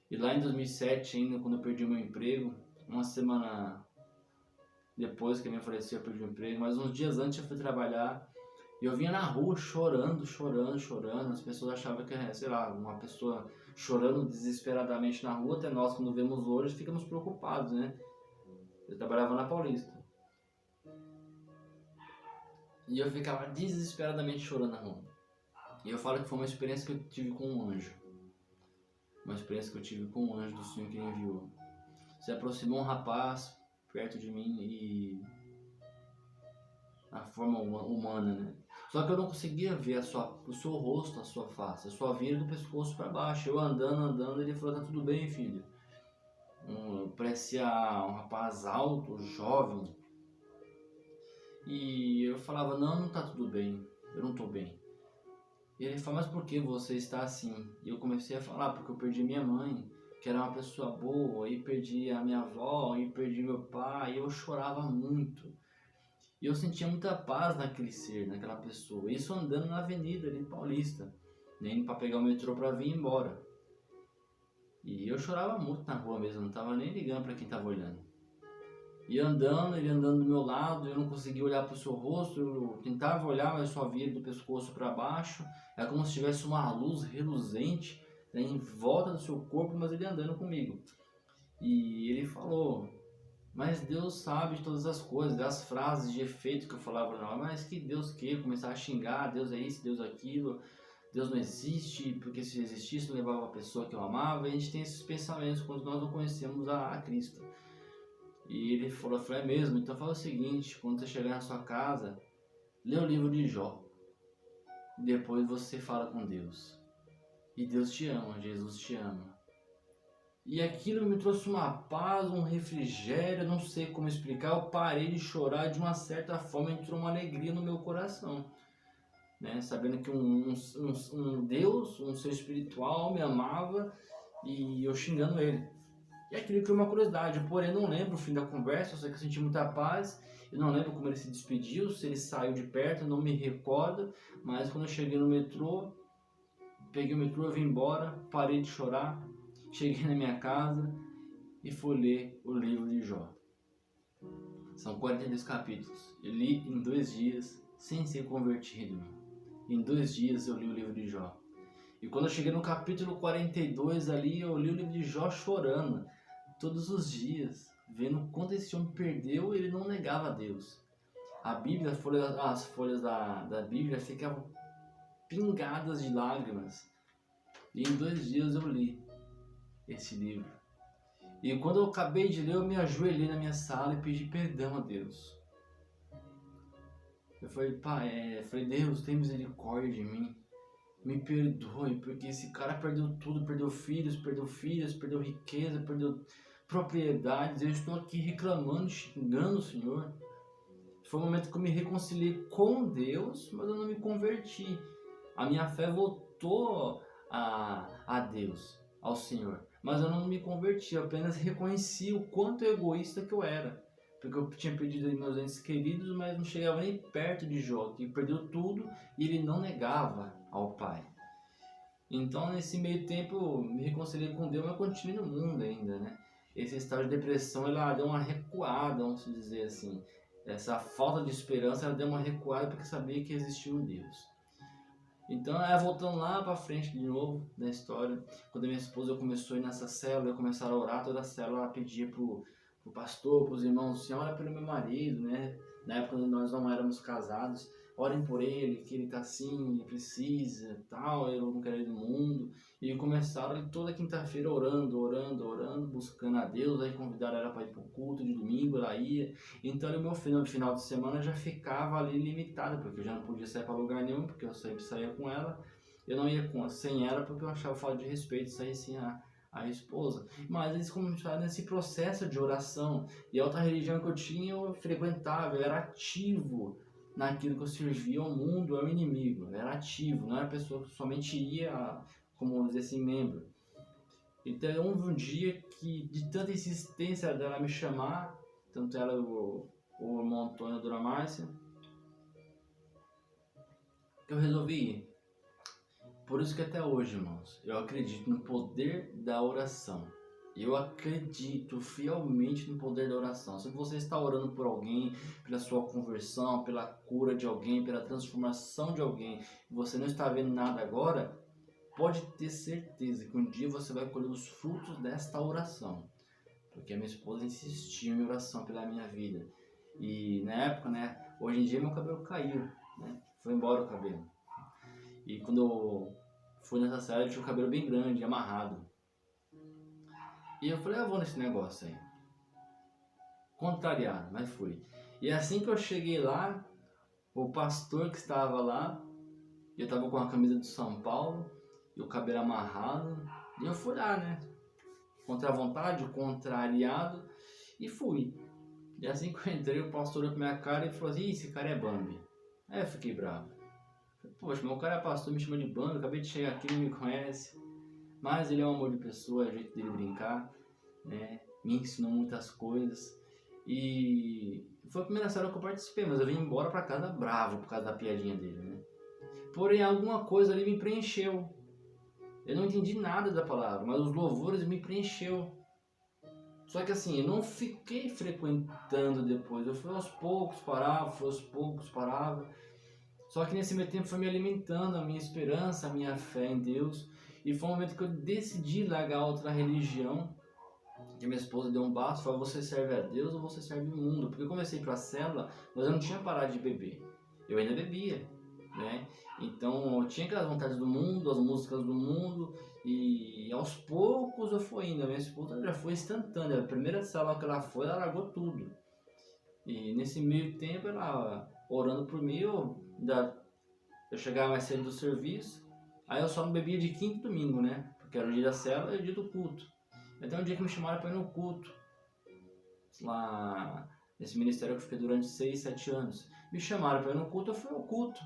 E lá em 2007 ainda, quando eu perdi o meu emprego, uma semana depois que a minha faleceu, eu perdi o emprego, mas uns dias antes eu fui trabalhar e eu vinha na rua chorando, as pessoas achavam que era, sei lá, uma pessoa chorando desesperadamente na rua. Até nós, quando vemos hoje, ficamos preocupados, né? Eu trabalhava na Paulista. E eu ficava desesperadamente chorando na rua. E eu falo que foi uma experiência que eu tive com um anjo. uma experiência que eu tive com o anjo do Senhor que ele enviou. Se aproximou um rapaz perto de mim e a forma humana, né? Só que eu não conseguia ver o seu rosto, a sua face. Eu só via ele do pescoço para baixo. Eu andando, ele falou: tá tudo bem, filho? Parecia um rapaz alto, jovem. E eu falava: não tá tudo bem, eu não tô bem. E ele falou: mas por que você está assim? E eu comecei a falar: porque eu perdi minha mãe, que era uma pessoa boa, e perdi a minha avó, e perdi meu pai, e eu chorava muito. E eu sentia muita paz naquele ser, naquela pessoa. Isso andando na avenida ali em Paulista, nem para pegar o metrô para vir embora. E eu chorava muito na rua mesmo, não tava nem ligando para quem tava olhando. E andando, ele andando do meu lado, eu não conseguia olhar para o seu rosto, eu tentava olhar, mas só via ele do pescoço para baixo. Era como se tivesse uma luz reluzente, né, em volta do seu corpo, mas ele andando comigo. E ele falou: mas Deus sabe de todas as coisas, das frases de efeito que eu falava, não, mas que Deus que começar a xingar, Deus é isso, Deus é aquilo, Deus não existe, porque se existisse não levava a pessoa que eu amava. E a gente tem esses pensamentos quando nós não conhecemos a Cristo. E ele falou: é mesmo? Então fala o seguinte, quando você chegar na sua casa, lê o livro de Jó, depois você fala com Deus. E Deus te ama, Jesus te ama. E aquilo me trouxe uma paz, um refrigério, não sei como explicar. Eu parei de chorar, de uma certa forma entrou uma alegria no meu coração, né? Sabendo que um Deus, um ser espiritual me amava e eu xingando ele. E aquilo criou uma curiosidade, porém eu não lembro o fim da conversa, eu sei que eu senti muita paz. Eu não lembro como ele se despediu, se ele saiu de perto, eu não me recordo. Mas quando eu cheguei no metrô, peguei o metrô, eu vim embora, parei de chorar. Cheguei na minha casa e fui ler o livro de Jó. São 42 capítulos. Eu li em 2 dias, sem ser convertido. Em 2 dias eu li o livro de Jó. E quando eu cheguei no capítulo 42 ali, eu li o livro de Jó chorando. Todos os dias, vendo quanto esse homem perdeu, ele não negava a Deus. A Bíblia, as folhas da Bíblia ficavam pingadas de lágrimas. E em 2 dias eu li esse livro. E quando eu acabei de ler, eu me ajoelhei na minha sala e pedi perdão a Deus. Eu falei: pai, Deus, tem misericórdia de mim. Me perdoe, porque esse cara perdeu tudo, perdeu filhos, perdeu riqueza, perdeu propriedades. Eu estou aqui reclamando, xingando o Senhor. Foi um momento que eu me reconciliei com Deus, mas eu não me converti. A minha fé voltou a Deus, ao Senhor. Mas eu não me converti, eu apenas reconheci o quanto egoísta que eu era. Porque eu tinha perdido meus entes queridos, mas não chegava nem perto de Jó, que perdeu tudo e ele não negava ao Pai. Então, nesse meio tempo, eu me reconciliei com Deus, mas continuei no mundo ainda, né? Esse estado de depressão, ela deu uma recuada, vamos dizer assim. Essa falta de esperança, ela deu uma recuada porque sabia que existia um Deus. Então, voltando lá para frente de novo na história, quando a minha esposa começou a ir nessa célula, eu começar a orar, toda a célula ela pedia pro pastor, pros irmãos, assim: ora pelo meu marido, né? Na época nós não éramos casados, orem por ele, que ele tá assim, ele precisa, tal, eu não quero ir do mundo. E começaram toda quinta-feira orando, buscando a Deus. Aí convidaram ela para ir pro culto de domingo, ela ia. Então o meu final de semana já ficava ali limitado, porque eu já não podia sair para lugar nenhum, porque eu sempre saía com ela. Eu não ia sem ela porque eu achava falta de respeito sair sem a esposa. Mas eles começaram nesse processo de oração. E a outra religião que eu tinha, eu frequentava, eu era ativo naquilo que eu servia ao mundo, ao inimigo. Eu era ativo, não era pessoa que somente ia, como dizer assim, membro. Então houve um dia que, de tanta insistência dela me chamar, tanto ela o irmão Antônio e a dona Márcia, que eu resolvi ir. Por isso que até hoje, irmãos, eu acredito no poder da oração. Eu acredito fielmente no poder da oração. Se você está orando por alguém, pela sua conversão, pela cura de alguém, pela transformação de alguém, e você não está vendo nada agora, pode ter certeza que um dia você vai colher os frutos desta oração. Porque a minha esposa insistiu em oração pela minha vida. E na época, né, hoje em dia meu cabelo caiu, né, foi embora o cabelo. E quando eu fui nessa série, eu tinha o cabelo bem grande, amarrado. E eu falei, vou nesse negócio aí. Contrariado, mas fui. E assim que eu cheguei lá, o pastor que estava lá, eu estava com a camisa do São Paulo, e o cabelo amarrado, e eu fui lá, né? Contra a vontade, contrariado, e fui. E assim que eu entrei, o pastor olhou pra minha cara e falou assim, esse cara é Bambi. Aí eu fiquei bravo. Poxa, meu cara é pastor, me chama de Bambi, acabei de chegar aqui, não me conhece. Mas ele é um amor de pessoa, é o jeito dele brincar, né? Me ensinou muitas coisas. E foi a primeira célula que eu participei, mas eu vim embora pra casa bravo por causa da piadinha dele, né? Porém, alguma coisa ali me preencheu. Eu não entendi nada da palavra, mas os louvores me preencheu. Só que assim, eu não fiquei frequentando depois. Eu fui aos poucos, parava. Só que nesse meio tempo foi me alimentando a minha esperança, a minha fé em Deus. E foi um momento que eu decidi largar outra religião. Que minha esposa deu um basta, falou, você serve a Deus ou você serve o mundo? Porque eu comecei para a célula, mas eu não tinha parado de beber. Eu ainda bebia, né? Então eu tinha aquelas vontades do mundo, as músicas do mundo, e aos poucos eu fui indo. A minha esposa já foi instantânea. A primeira célula que ela foi, ela largou tudo. E nesse meio tempo, ela orando por mim, eu chegava mais cedo do serviço, aí eu só não bebia de quinta e domingo, né? Porque era o dia da célula e o dia do culto. Então, um dia que me chamaram para ir no culto, lá nesse ministério que eu fiquei durante 6, 7 anos, me chamaram para ir no culto, eu fui ao culto.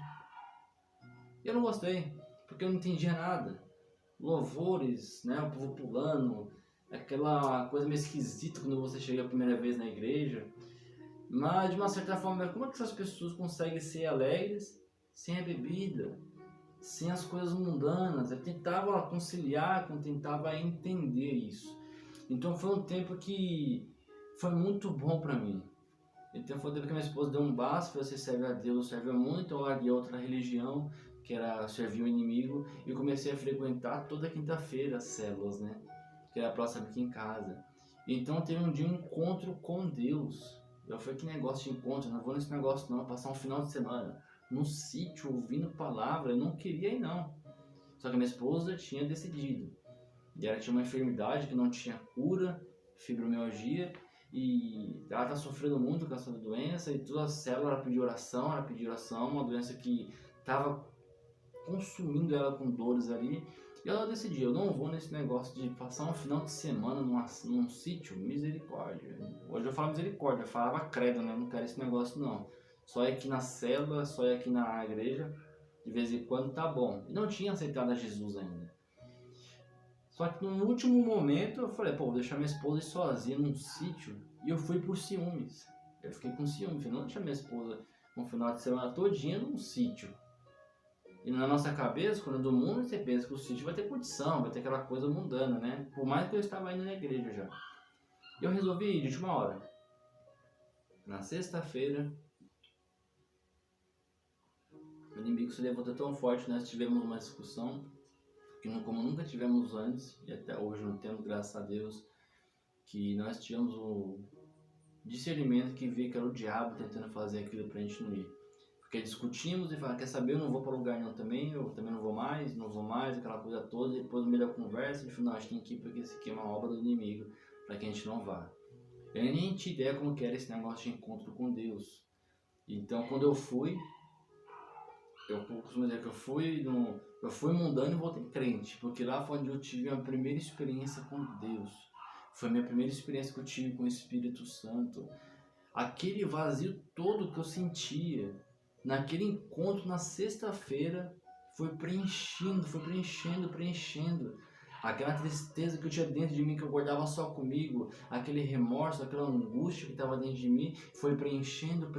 E eu não gostei, porque eu não entendia nada. Louvores, né? O povo pulando, aquela coisa meio esquisita quando você chega a primeira vez na igreja. Mas, de uma certa forma, como é que essas pessoas conseguem ser alegres sem a bebida, sem as coisas mundanas? Eu tentava conciliar, tentava entender isso. Então foi um tempo que foi muito bom para mim. Então foi um tempo que minha esposa deu um basta, você serve a Deus, serve a muito, eu larguei outra religião, que era servir o inimigo, e comecei a frequentar toda quinta-feira as células, né? Que era próximo aqui em casa. Então teve um dia um encontro com Deus. Eu falei, que negócio de encontro, não vou nesse negócio não, passar um final de semana num sítio ouvindo palavra, eu não queria ir não. Só que minha esposa tinha decidido. E ela tinha uma enfermidade que não tinha cura, fibromialgia, e ela está sofrendo muito com essa doença, e toda a célula ela pediu oração, uma doença que estava consumindo ela com dores ali. E ela decidiu, eu não vou nesse negócio de passar um final de semana num sítio, misericórdia. Hoje eu falo misericórdia, eu falava credo, né? Não quero esse negócio não. Só é aqui na célula, só é aqui na igreja, de vez em quando tá bom. E não tinha aceitado a Jesus ainda. Só que no último momento eu falei, vou deixar minha esposa ir sozinha num sítio. E eu fui por ciúmes. Eu fiquei com ciúmes, não deixar minha esposa um final de semana todinha num sítio. E na nossa cabeça, quando é do mundo, você pensa que o sítio vai ter curtição, vai ter aquela coisa mundana, né? Por mais que eu estava indo na igreja já. Eu resolvi ir de última hora. Na sexta-feira, o inimigo se levantou tão forte, nós tivemos uma discussão, que como nunca tivemos antes, e até hoje não temos, graças a Deus, que nós tínhamos o discernimento que via que era o diabo tentando fazer aquilo pra gente não ir. Porque discutimos e falamos, quer saber, eu não vou para lugar nenhum também, eu também não vou mais, aquela coisa toda. E depois no meio da conversa, a gente falou, não, a gente tem que ir porque isso aqui é uma obra do inimigo, para que a gente não vá. Eu nem tinha ideia como que era esse negócio de encontro com Deus. Então quando eu fui, eu costumo dizer que eu fui mundano e voltei crente, porque lá foi onde eu tive a primeira experiência com Deus. Foi a minha primeira experiência que eu tive com o Espírito Santo. Aquele vazio todo que eu sentia naquele encontro na sexta-feira foi preenchendo. Aquela tristeza que eu tinha dentro de mim, que eu guardava só comigo, aquele remorso, aquela angústia que estava dentro de mim, foi preenchendo.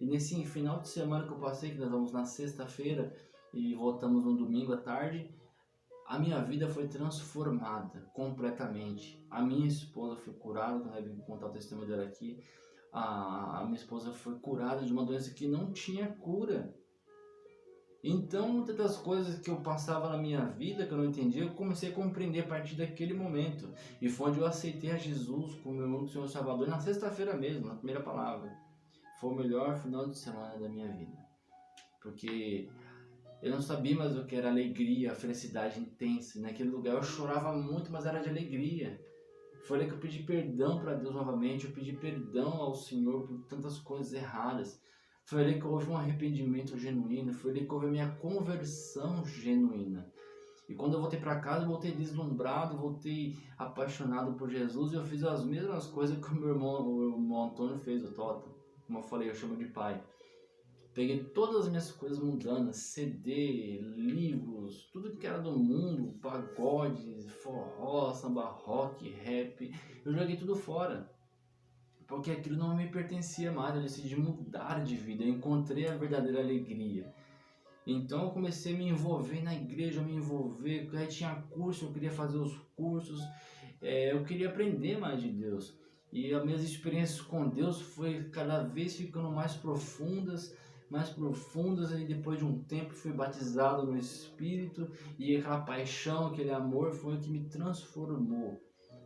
E nesse final de semana que eu passei, que nós vamos na sexta-feira e voltamos no domingo à tarde, a minha vida foi transformada completamente. A minha esposa foi curada, quando eu vim contar o testemunho dela aqui, a minha esposa foi curada de uma doença que não tinha cura. Então, muitas das coisas que eu passava na minha vida, que eu não entendia, eu comecei a compreender a partir daquele momento. E foi onde eu aceitei a Jesus como meu único Senhor Salvador, na sexta-feira mesmo, na primeira palavra. Foi o melhor final de semana da minha vida. Porque eu não sabia mais o que era alegria, a felicidade intensa. E naquele lugar eu chorava muito, mas era de alegria. Foi ali que eu pedi perdão para Deus novamente, eu pedi perdão ao Senhor por tantas coisas erradas. Foi ali que houve um arrependimento genuíno, foi ali que houve a minha conversão genuína. E quando eu voltei para casa, eu voltei deslumbrado, voltei apaixonado por Jesus, e eu fiz as mesmas coisas que o irmão Antônio fez, o Tota. Como eu falei, eu chamo de pai. Peguei todas as minhas coisas mundanas, CD, livros, tudo que era do mundo, pagode, forró, samba rock, rap, eu joguei tudo fora. Porque aquilo não me pertencia mais, eu decidi mudar de vida, eu encontrei a verdadeira alegria. Então eu comecei a me envolver na igreja, me envolver, aí tinha curso, eu queria fazer os cursos, eu queria aprender mais de Deus. E as minhas experiências com Deus foi cada vez ficando mais profundas, e depois de um tempo fui batizado no Espírito, e aquela paixão, aquele amor foi o que me transformou.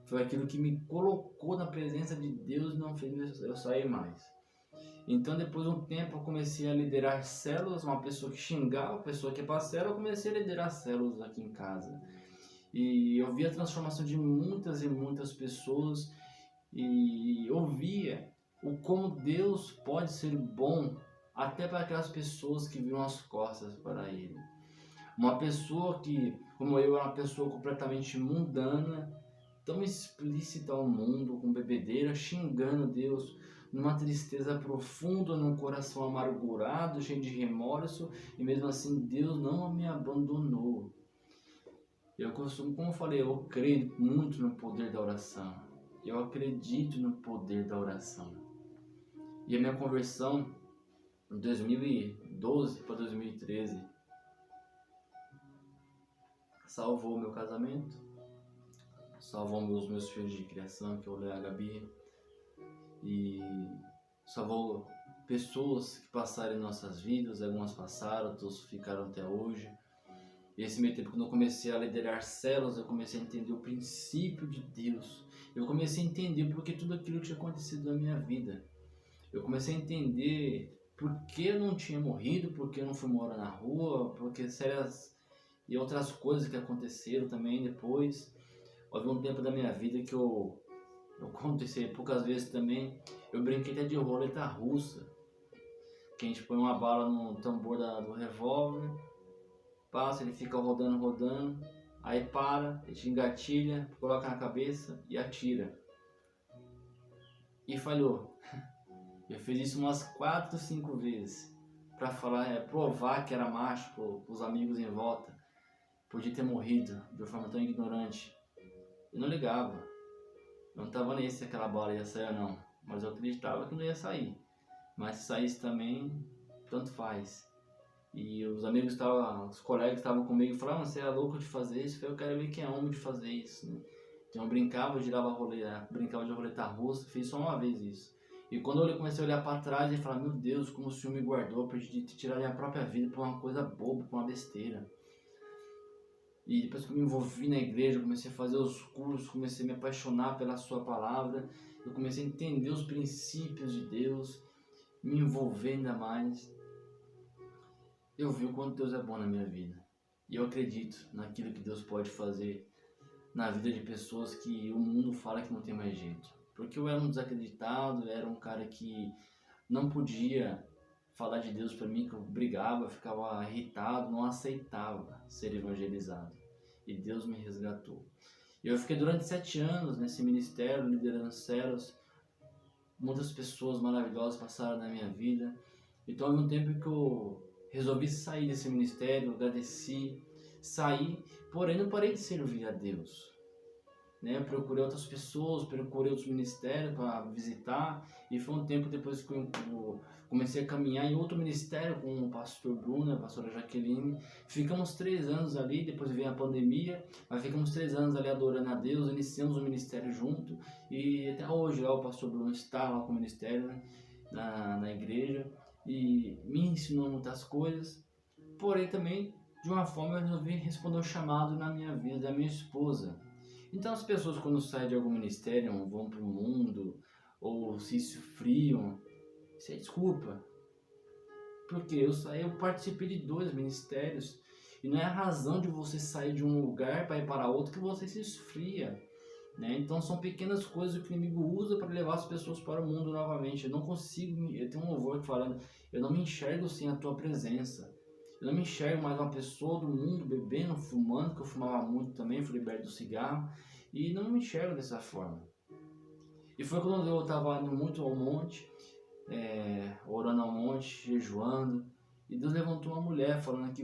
Foi aquilo que me colocou na presença de Deus e não fez eu sair mais. Então, depois de um tempo, eu comecei a liderar células, uma pessoa que xingava, uma pessoa que ia para a célula, eu comecei a liderar células aqui em casa. E eu vi a transformação de muitas e muitas pessoas, e eu via o como Deus pode ser bom até para aquelas pessoas que viram as costas para Ele. Uma pessoa que, como eu, era uma pessoa completamente mundana, tão explícita ao mundo, com bebedeira, xingando Deus, numa tristeza profunda, num coração amargurado, cheio de remorso, e mesmo assim Deus não me abandonou. Eu costumo, como eu falei, eu creio muito no poder da oração. Eu acredito no poder da oração. E a minha conversão em 2012 para 2013 salvou meu casamento, salvou os meus filhos de criação, que é o Léo e a Gabi, e salvou pessoas que passaram em nossas vidas, algumas passaram, outros ficaram até hoje. E esse meio tempo, quando eu comecei a liderar células, eu comecei a entender o princípio de Deus. Eu comecei a entender porque tudo aquilo tinha acontecido na minha vida. Eu comecei a entender por que eu não tinha morrido, por que eu não fui morar na rua, porque sérias e outras coisas que aconteceram também depois. Houve um tempo da minha vida que eu aconteci poucas vezes também, eu brinquei até de roleta russa, que a gente põe uma bala no tambor do revólver, passa, ele fica rodando, aí para, a gente engatilha, coloca na cabeça e atira. E falhou. Eu fiz isso umas 4, 5 vezes, pra falar, provar que era macho pros amigos em volta. Podia ter morrido de uma forma tão ignorante. Eu não ligava. Eu não tava nem se aquela bala ia sair ou não, mas eu acreditava que não ia sair. Mas se saísse também, tanto faz. E os amigos estavam, os colegas estavam comigo e falavam, você é louco de fazer isso? Eu quero ver quem é homem de fazer isso, né? Então eu brincava, eu girava brincava de roleta russa, fiz só uma vez isso. E quando eu comecei a olhar para trás e falar, meu Deus, como o Senhor me guardou, para tirar a minha própria vida por uma coisa boba, por uma besteira. E depois que eu me envolvi na igreja, eu comecei a fazer os cursos, comecei a me apaixonar pela sua palavra, eu comecei a entender os princípios de Deus, me envolver ainda mais. Eu vi o quanto Deus é bom na minha vida. E eu acredito naquilo que Deus pode fazer na vida de pessoas que o mundo fala que não tem mais jeito. Porque eu era um desacreditado, era um cara que não podia falar de Deus para mim, que eu brigava, ficava irritado, não aceitava ser evangelizado. E Deus me resgatou. Eu fiquei durante 7 anos nesse ministério, liderando células. Muitas pessoas maravilhosas passaram na minha vida. Então houve um tempo que eu resolvi sair desse ministério, agradeci, saí, porém não parei de servir a Deus. Procurei outras pessoas, procurei outros ministérios para visitar, e foi um tempo depois que eu comecei a caminhar em outro ministério com o pastor Bruno, a pastora Jaqueline. Ficamos 3 anos ali, depois veio a pandemia, mas ficamos 3 anos ali adorando a Deus, iniciamos o ministério junto, e até hoje lá o pastor Bruno está lá com o ministério, né, na igreja, e me ensinou muitas coisas, porém também de uma forma eu resolvi responder o chamado na minha vida da minha esposa. Então as pessoas quando saem de algum ministério, vão para o mundo, ou se esfriam, isso é desculpa. Porque eu participei de 2 ministérios, e não é a razão de você sair de um lugar para ir para outro que você se esfria. né? Então são pequenas coisas que o inimigo usa para levar as pessoas para o mundo novamente. Eu não consigo, eu tenho um louvor falando, eu não me enxergo sem a tua presença. Eu não me enxergo mais uma pessoa do mundo bebendo, fumando, que eu fumava muito também, fui liberto do cigarro, e não me enxergo dessa forma. E foi quando eu estava indo muito ao monte, orando ao monte, jejuando, e Deus levantou uma mulher falando que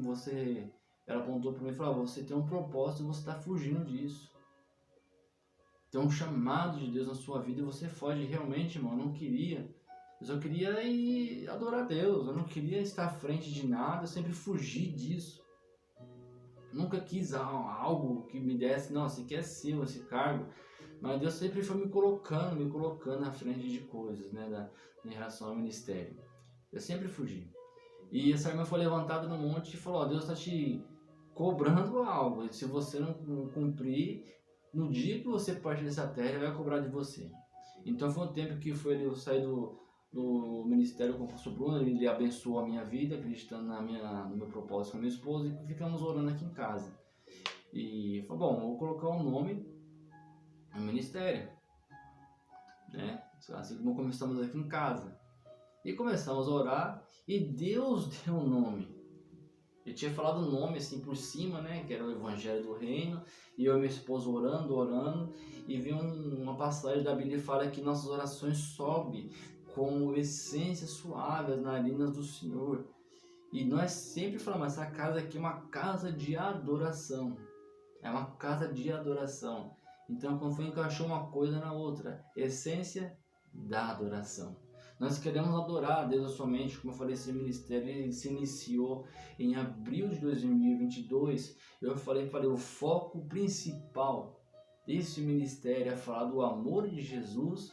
ela apontou para mim e falou, você tem um propósito e você está fugindo disso. Tem um chamado de Deus na sua vida e você foge. Realmente, irmão, eu não queria. Eu só queria ir adorar a Deus. Eu não queria estar à frente de nada. Eu sempre fugi disso. Nunca quis algo que me desse, não, esse aqui é seu, esse cargo. Mas Deus sempre foi me colocando à frente de coisas, né, em relação ao ministério. Eu sempre fugi. E essa irmã foi levantada no monte e falou, Deus está te cobrando algo. E se você não cumprir, no dia que você partir dessa terra, ele vai cobrar de você. Então foi um tempo que eu saí do ministério com o pastor Bruno, ele abençoou a minha vida, acreditando no meu propósito com a minha esposa, e ficamos orando aqui em casa. E falou, bom, vou colocar um nome no ministério, né? Assim como começamos aqui em casa. E começamos a orar, e Deus deu um nome. Eu tinha falado o nome assim por cima, né, que era o Evangelho do Reino, e eu e minha esposa orando, e vi uma passagem da Bíblia que fala que nossas orações sobem como essência suave às narinas do Senhor. E nós sempre falamos, essa casa aqui é uma casa de adoração. É uma casa de adoração. Então, quando foi encaixou uma coisa na outra, essência da adoração. Nós queremos adorar a Deus somente, como eu falei, esse ministério ele se iniciou em abril de 2022. Eu falei, o foco principal desse ministério é falar do amor de Jesus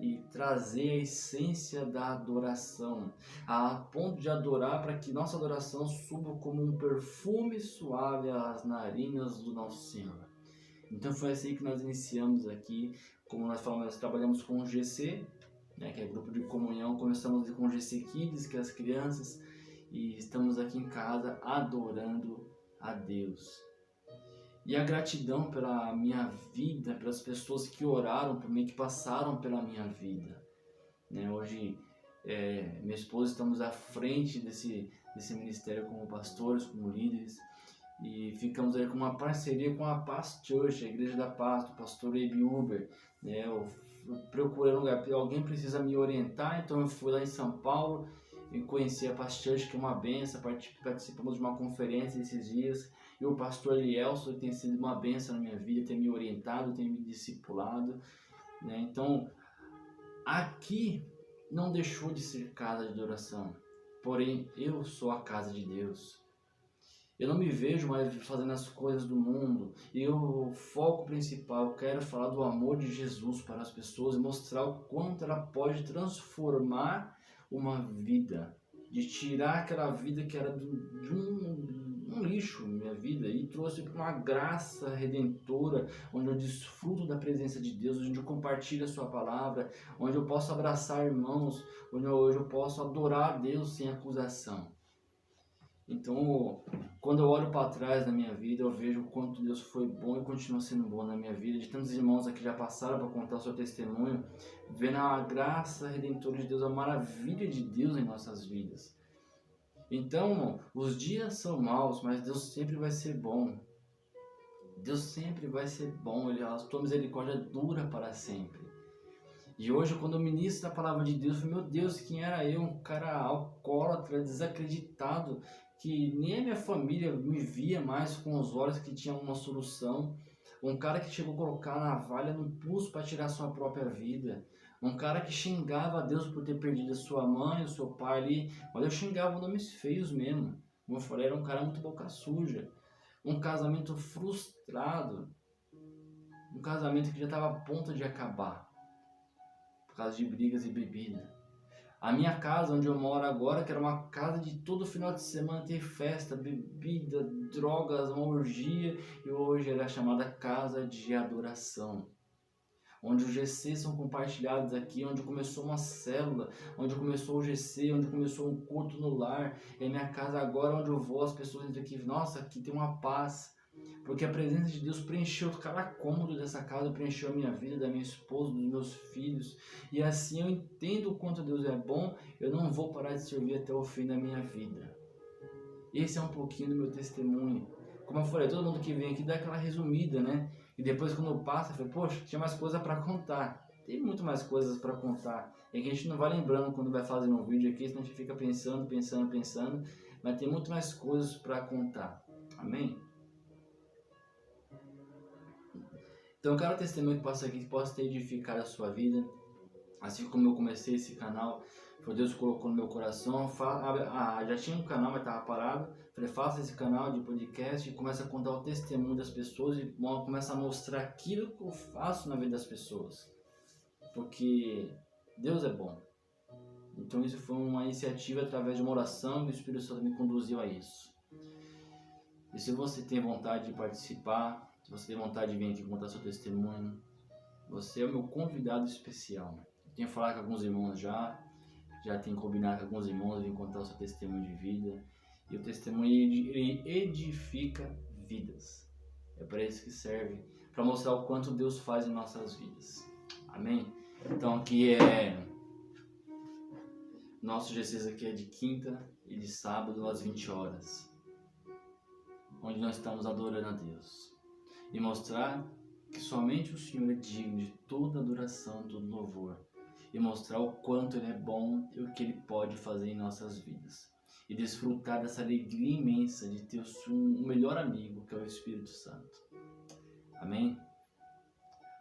e trazer a essência da adoração, a ponto de adorar para que nossa adoração suba como um perfume suave às narinas do nosso Senhor. Então foi assim que nós iniciamos aqui, como nós falamos, nós trabalhamos com o GC, né, que é grupo de comunhão, começamos com o GC Kids, que é as crianças, e estamos aqui em casa adorando a Deus. E a gratidão pela minha vida, pelas pessoas que oraram por mim, que passaram pela minha vida. Né? Hoje, minha esposa, estamos à frente desse ministério como pastores, como líderes, e ficamos aí com uma parceria com a Paz Church, a Igreja da Paz, do pastor Ebi Uber. Né? Eu procurei um lugar, alguém precisa me orientar, então eu fui lá em São Paulo e conheci a Paz Church, que é uma benção, participamos de uma conferência esses dias, e o pastor Elielson tem sido uma benção na minha vida, tem me orientado, tem me discipulado, né? Então, aqui não deixou de ser casa de adoração, porém eu sou a casa de Deus. Eu não me vejo mais fazendo as coisas do mundo. E o foco principal, eu quero falar do amor de Jesus para as pessoas e mostrar o quanto ela pode transformar uma vida. De tirar aquela vida que era de um lixo, minha vida, e trouxe para uma graça redentora, onde eu desfruto da presença de Deus, onde eu compartilho a sua palavra, onde eu posso abraçar irmãos, onde hoje eu posso adorar a Deus sem acusação. Então, quando eu olho para trás na minha vida, eu vejo o quanto Deus foi bom e continua sendo bom na minha vida. De tantos irmãos aqui já passaram para contar o seu testemunho, vendo a graça redentora de Deus, a maravilha de Deus em nossas vidas. Então, os dias são maus, mas Deus sempre vai ser bom. Deus sempre vai ser bom, a sua misericórdia dura para sempre. E hoje, quando eu ministro a palavra de Deus, eu falei, meu Deus, quem era eu? Um cara alcoólatra, desacreditado, que nem a minha família me via mais com os olhos que tinha uma solução. Um cara que chegou a colocar a navalha no pulso para tirar sua própria vida. Um cara que xingava a Deus por ter perdido a sua mãe, o seu pai ali. Mas eu xingava nomes feios mesmo. Como eu falei, era um cara muito boca suja. Um casamento frustrado. Um casamento que já estava a ponto de acabar. Por causa de brigas e bebida. A minha casa, onde eu moro agora, que era uma casa de todo final de semana ter festa, bebida, drogas, uma orgia, e hoje era chamada casa de adoração. Onde os GCs são compartilhados aqui, onde começou uma célula, onde começou o GC, onde começou um culto no lar. É minha casa agora, onde eu vou, as pessoas entram aqui, nossa, aqui tem uma paz. Porque a presença de Deus preencheu cada cômodo dessa casa, preencheu a minha vida, da minha esposa, dos meus filhos. E assim eu entendo o quanto Deus é bom, eu não vou parar de servir até o fim da minha vida. Esse é um pouquinho do meu testemunho. Como eu falei, todo mundo que vem aqui dá aquela resumida, né? E depois quando eu passo, eu falei, poxa, tinha mais coisa para contar. Tem muito mais coisas para contar. É que a gente não vai lembrando quando vai fazendo um vídeo aqui, senão a gente fica pensando. Mas tem muito mais coisas para contar. Amém? Então, cada testemunho que passa aqui que possa ter edificado a sua vida. Assim como eu comecei esse canal, foi Deus que colocou no meu coração. Já tinha um canal, mas estava parado. Falei, faça esse canal de podcast e começa a contar o testemunho das pessoas e começa a mostrar aquilo que eu faço na vida das pessoas. Porque Deus é bom. Então isso foi uma iniciativa através de uma oração e o Espírito Santo me conduziu a isso. E se você tem vontade de participar, se você tem vontade de vir aqui contar seu testemunho, você é o meu convidado especial. Eu tenho falado com alguns irmãos já tenho combinado com alguns irmãos, vim contar o seu testemunho de vida. E o testemunho ele edifica vidas. É para isso que serve, para mostrar o quanto Deus faz em nossas vidas. Amém? Então aqui nosso GCs aqui é de quinta e de sábado às 20 horas. Onde nós estamos adorando a Deus. E mostrar que somente o Senhor é digno de toda adoração, todo louvor. E mostrar o quanto Ele é bom e o que Ele pode fazer em nossas vidas. E desfrutar dessa alegria imensa de ter um melhor amigo, que é o Espírito Santo. Amém?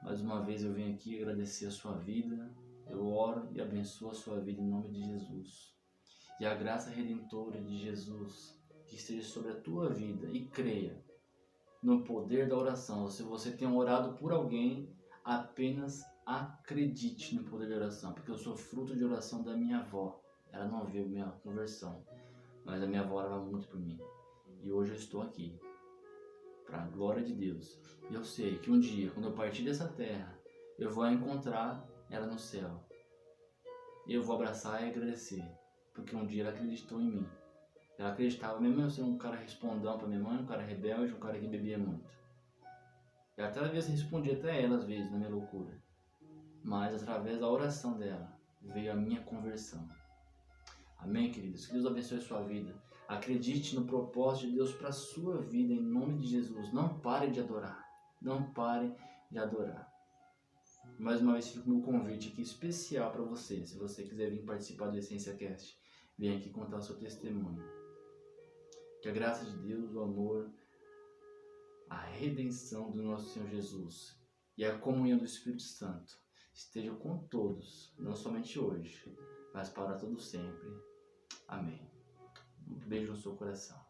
Mais uma vez eu venho aqui agradecer a sua vida. Eu oro e abençoo a sua vida em nome de Jesus. E a graça redentora de Jesus que esteja sobre a tua vida. E creia no poder da oração. Se você tem orado por alguém, apenas acredite no poder da oração. Porque eu sou fruto de oração da minha avó. Ela não viu minha conversão, mas a minha avó orava muito por mim. E hoje eu estou aqui, para a glória de Deus. E eu sei que um dia, quando eu partir dessa terra, eu vou encontrar ela no céu. E eu vou abraçar e agradecer. Porque um dia ela acreditou em mim. Ela acreditava, mesmo eu sendo um cara respondão para minha mãe, um cara rebelde, um cara que bebia muito. E até às vezes respondia até ela, às vezes, na minha loucura. Mas através da oração dela, veio a minha conversão. Amém, queridos? Que Deus abençoe a sua vida. Acredite no propósito de Deus para a sua vida, em nome de Jesus. Não pare de adorar. Não pare de adorar. Mais uma vez fica o meu convite aqui especial para você. Se você quiser vir participar do Essência Cast, vem aqui contar o seu testemunho. Que a graça de Deus, o amor, a redenção do nosso Senhor Jesus e a comunhão do Espírito Santo estejam com todos, não somente hoje, mas para todo sempre. Amém. Um beijo no seu coração.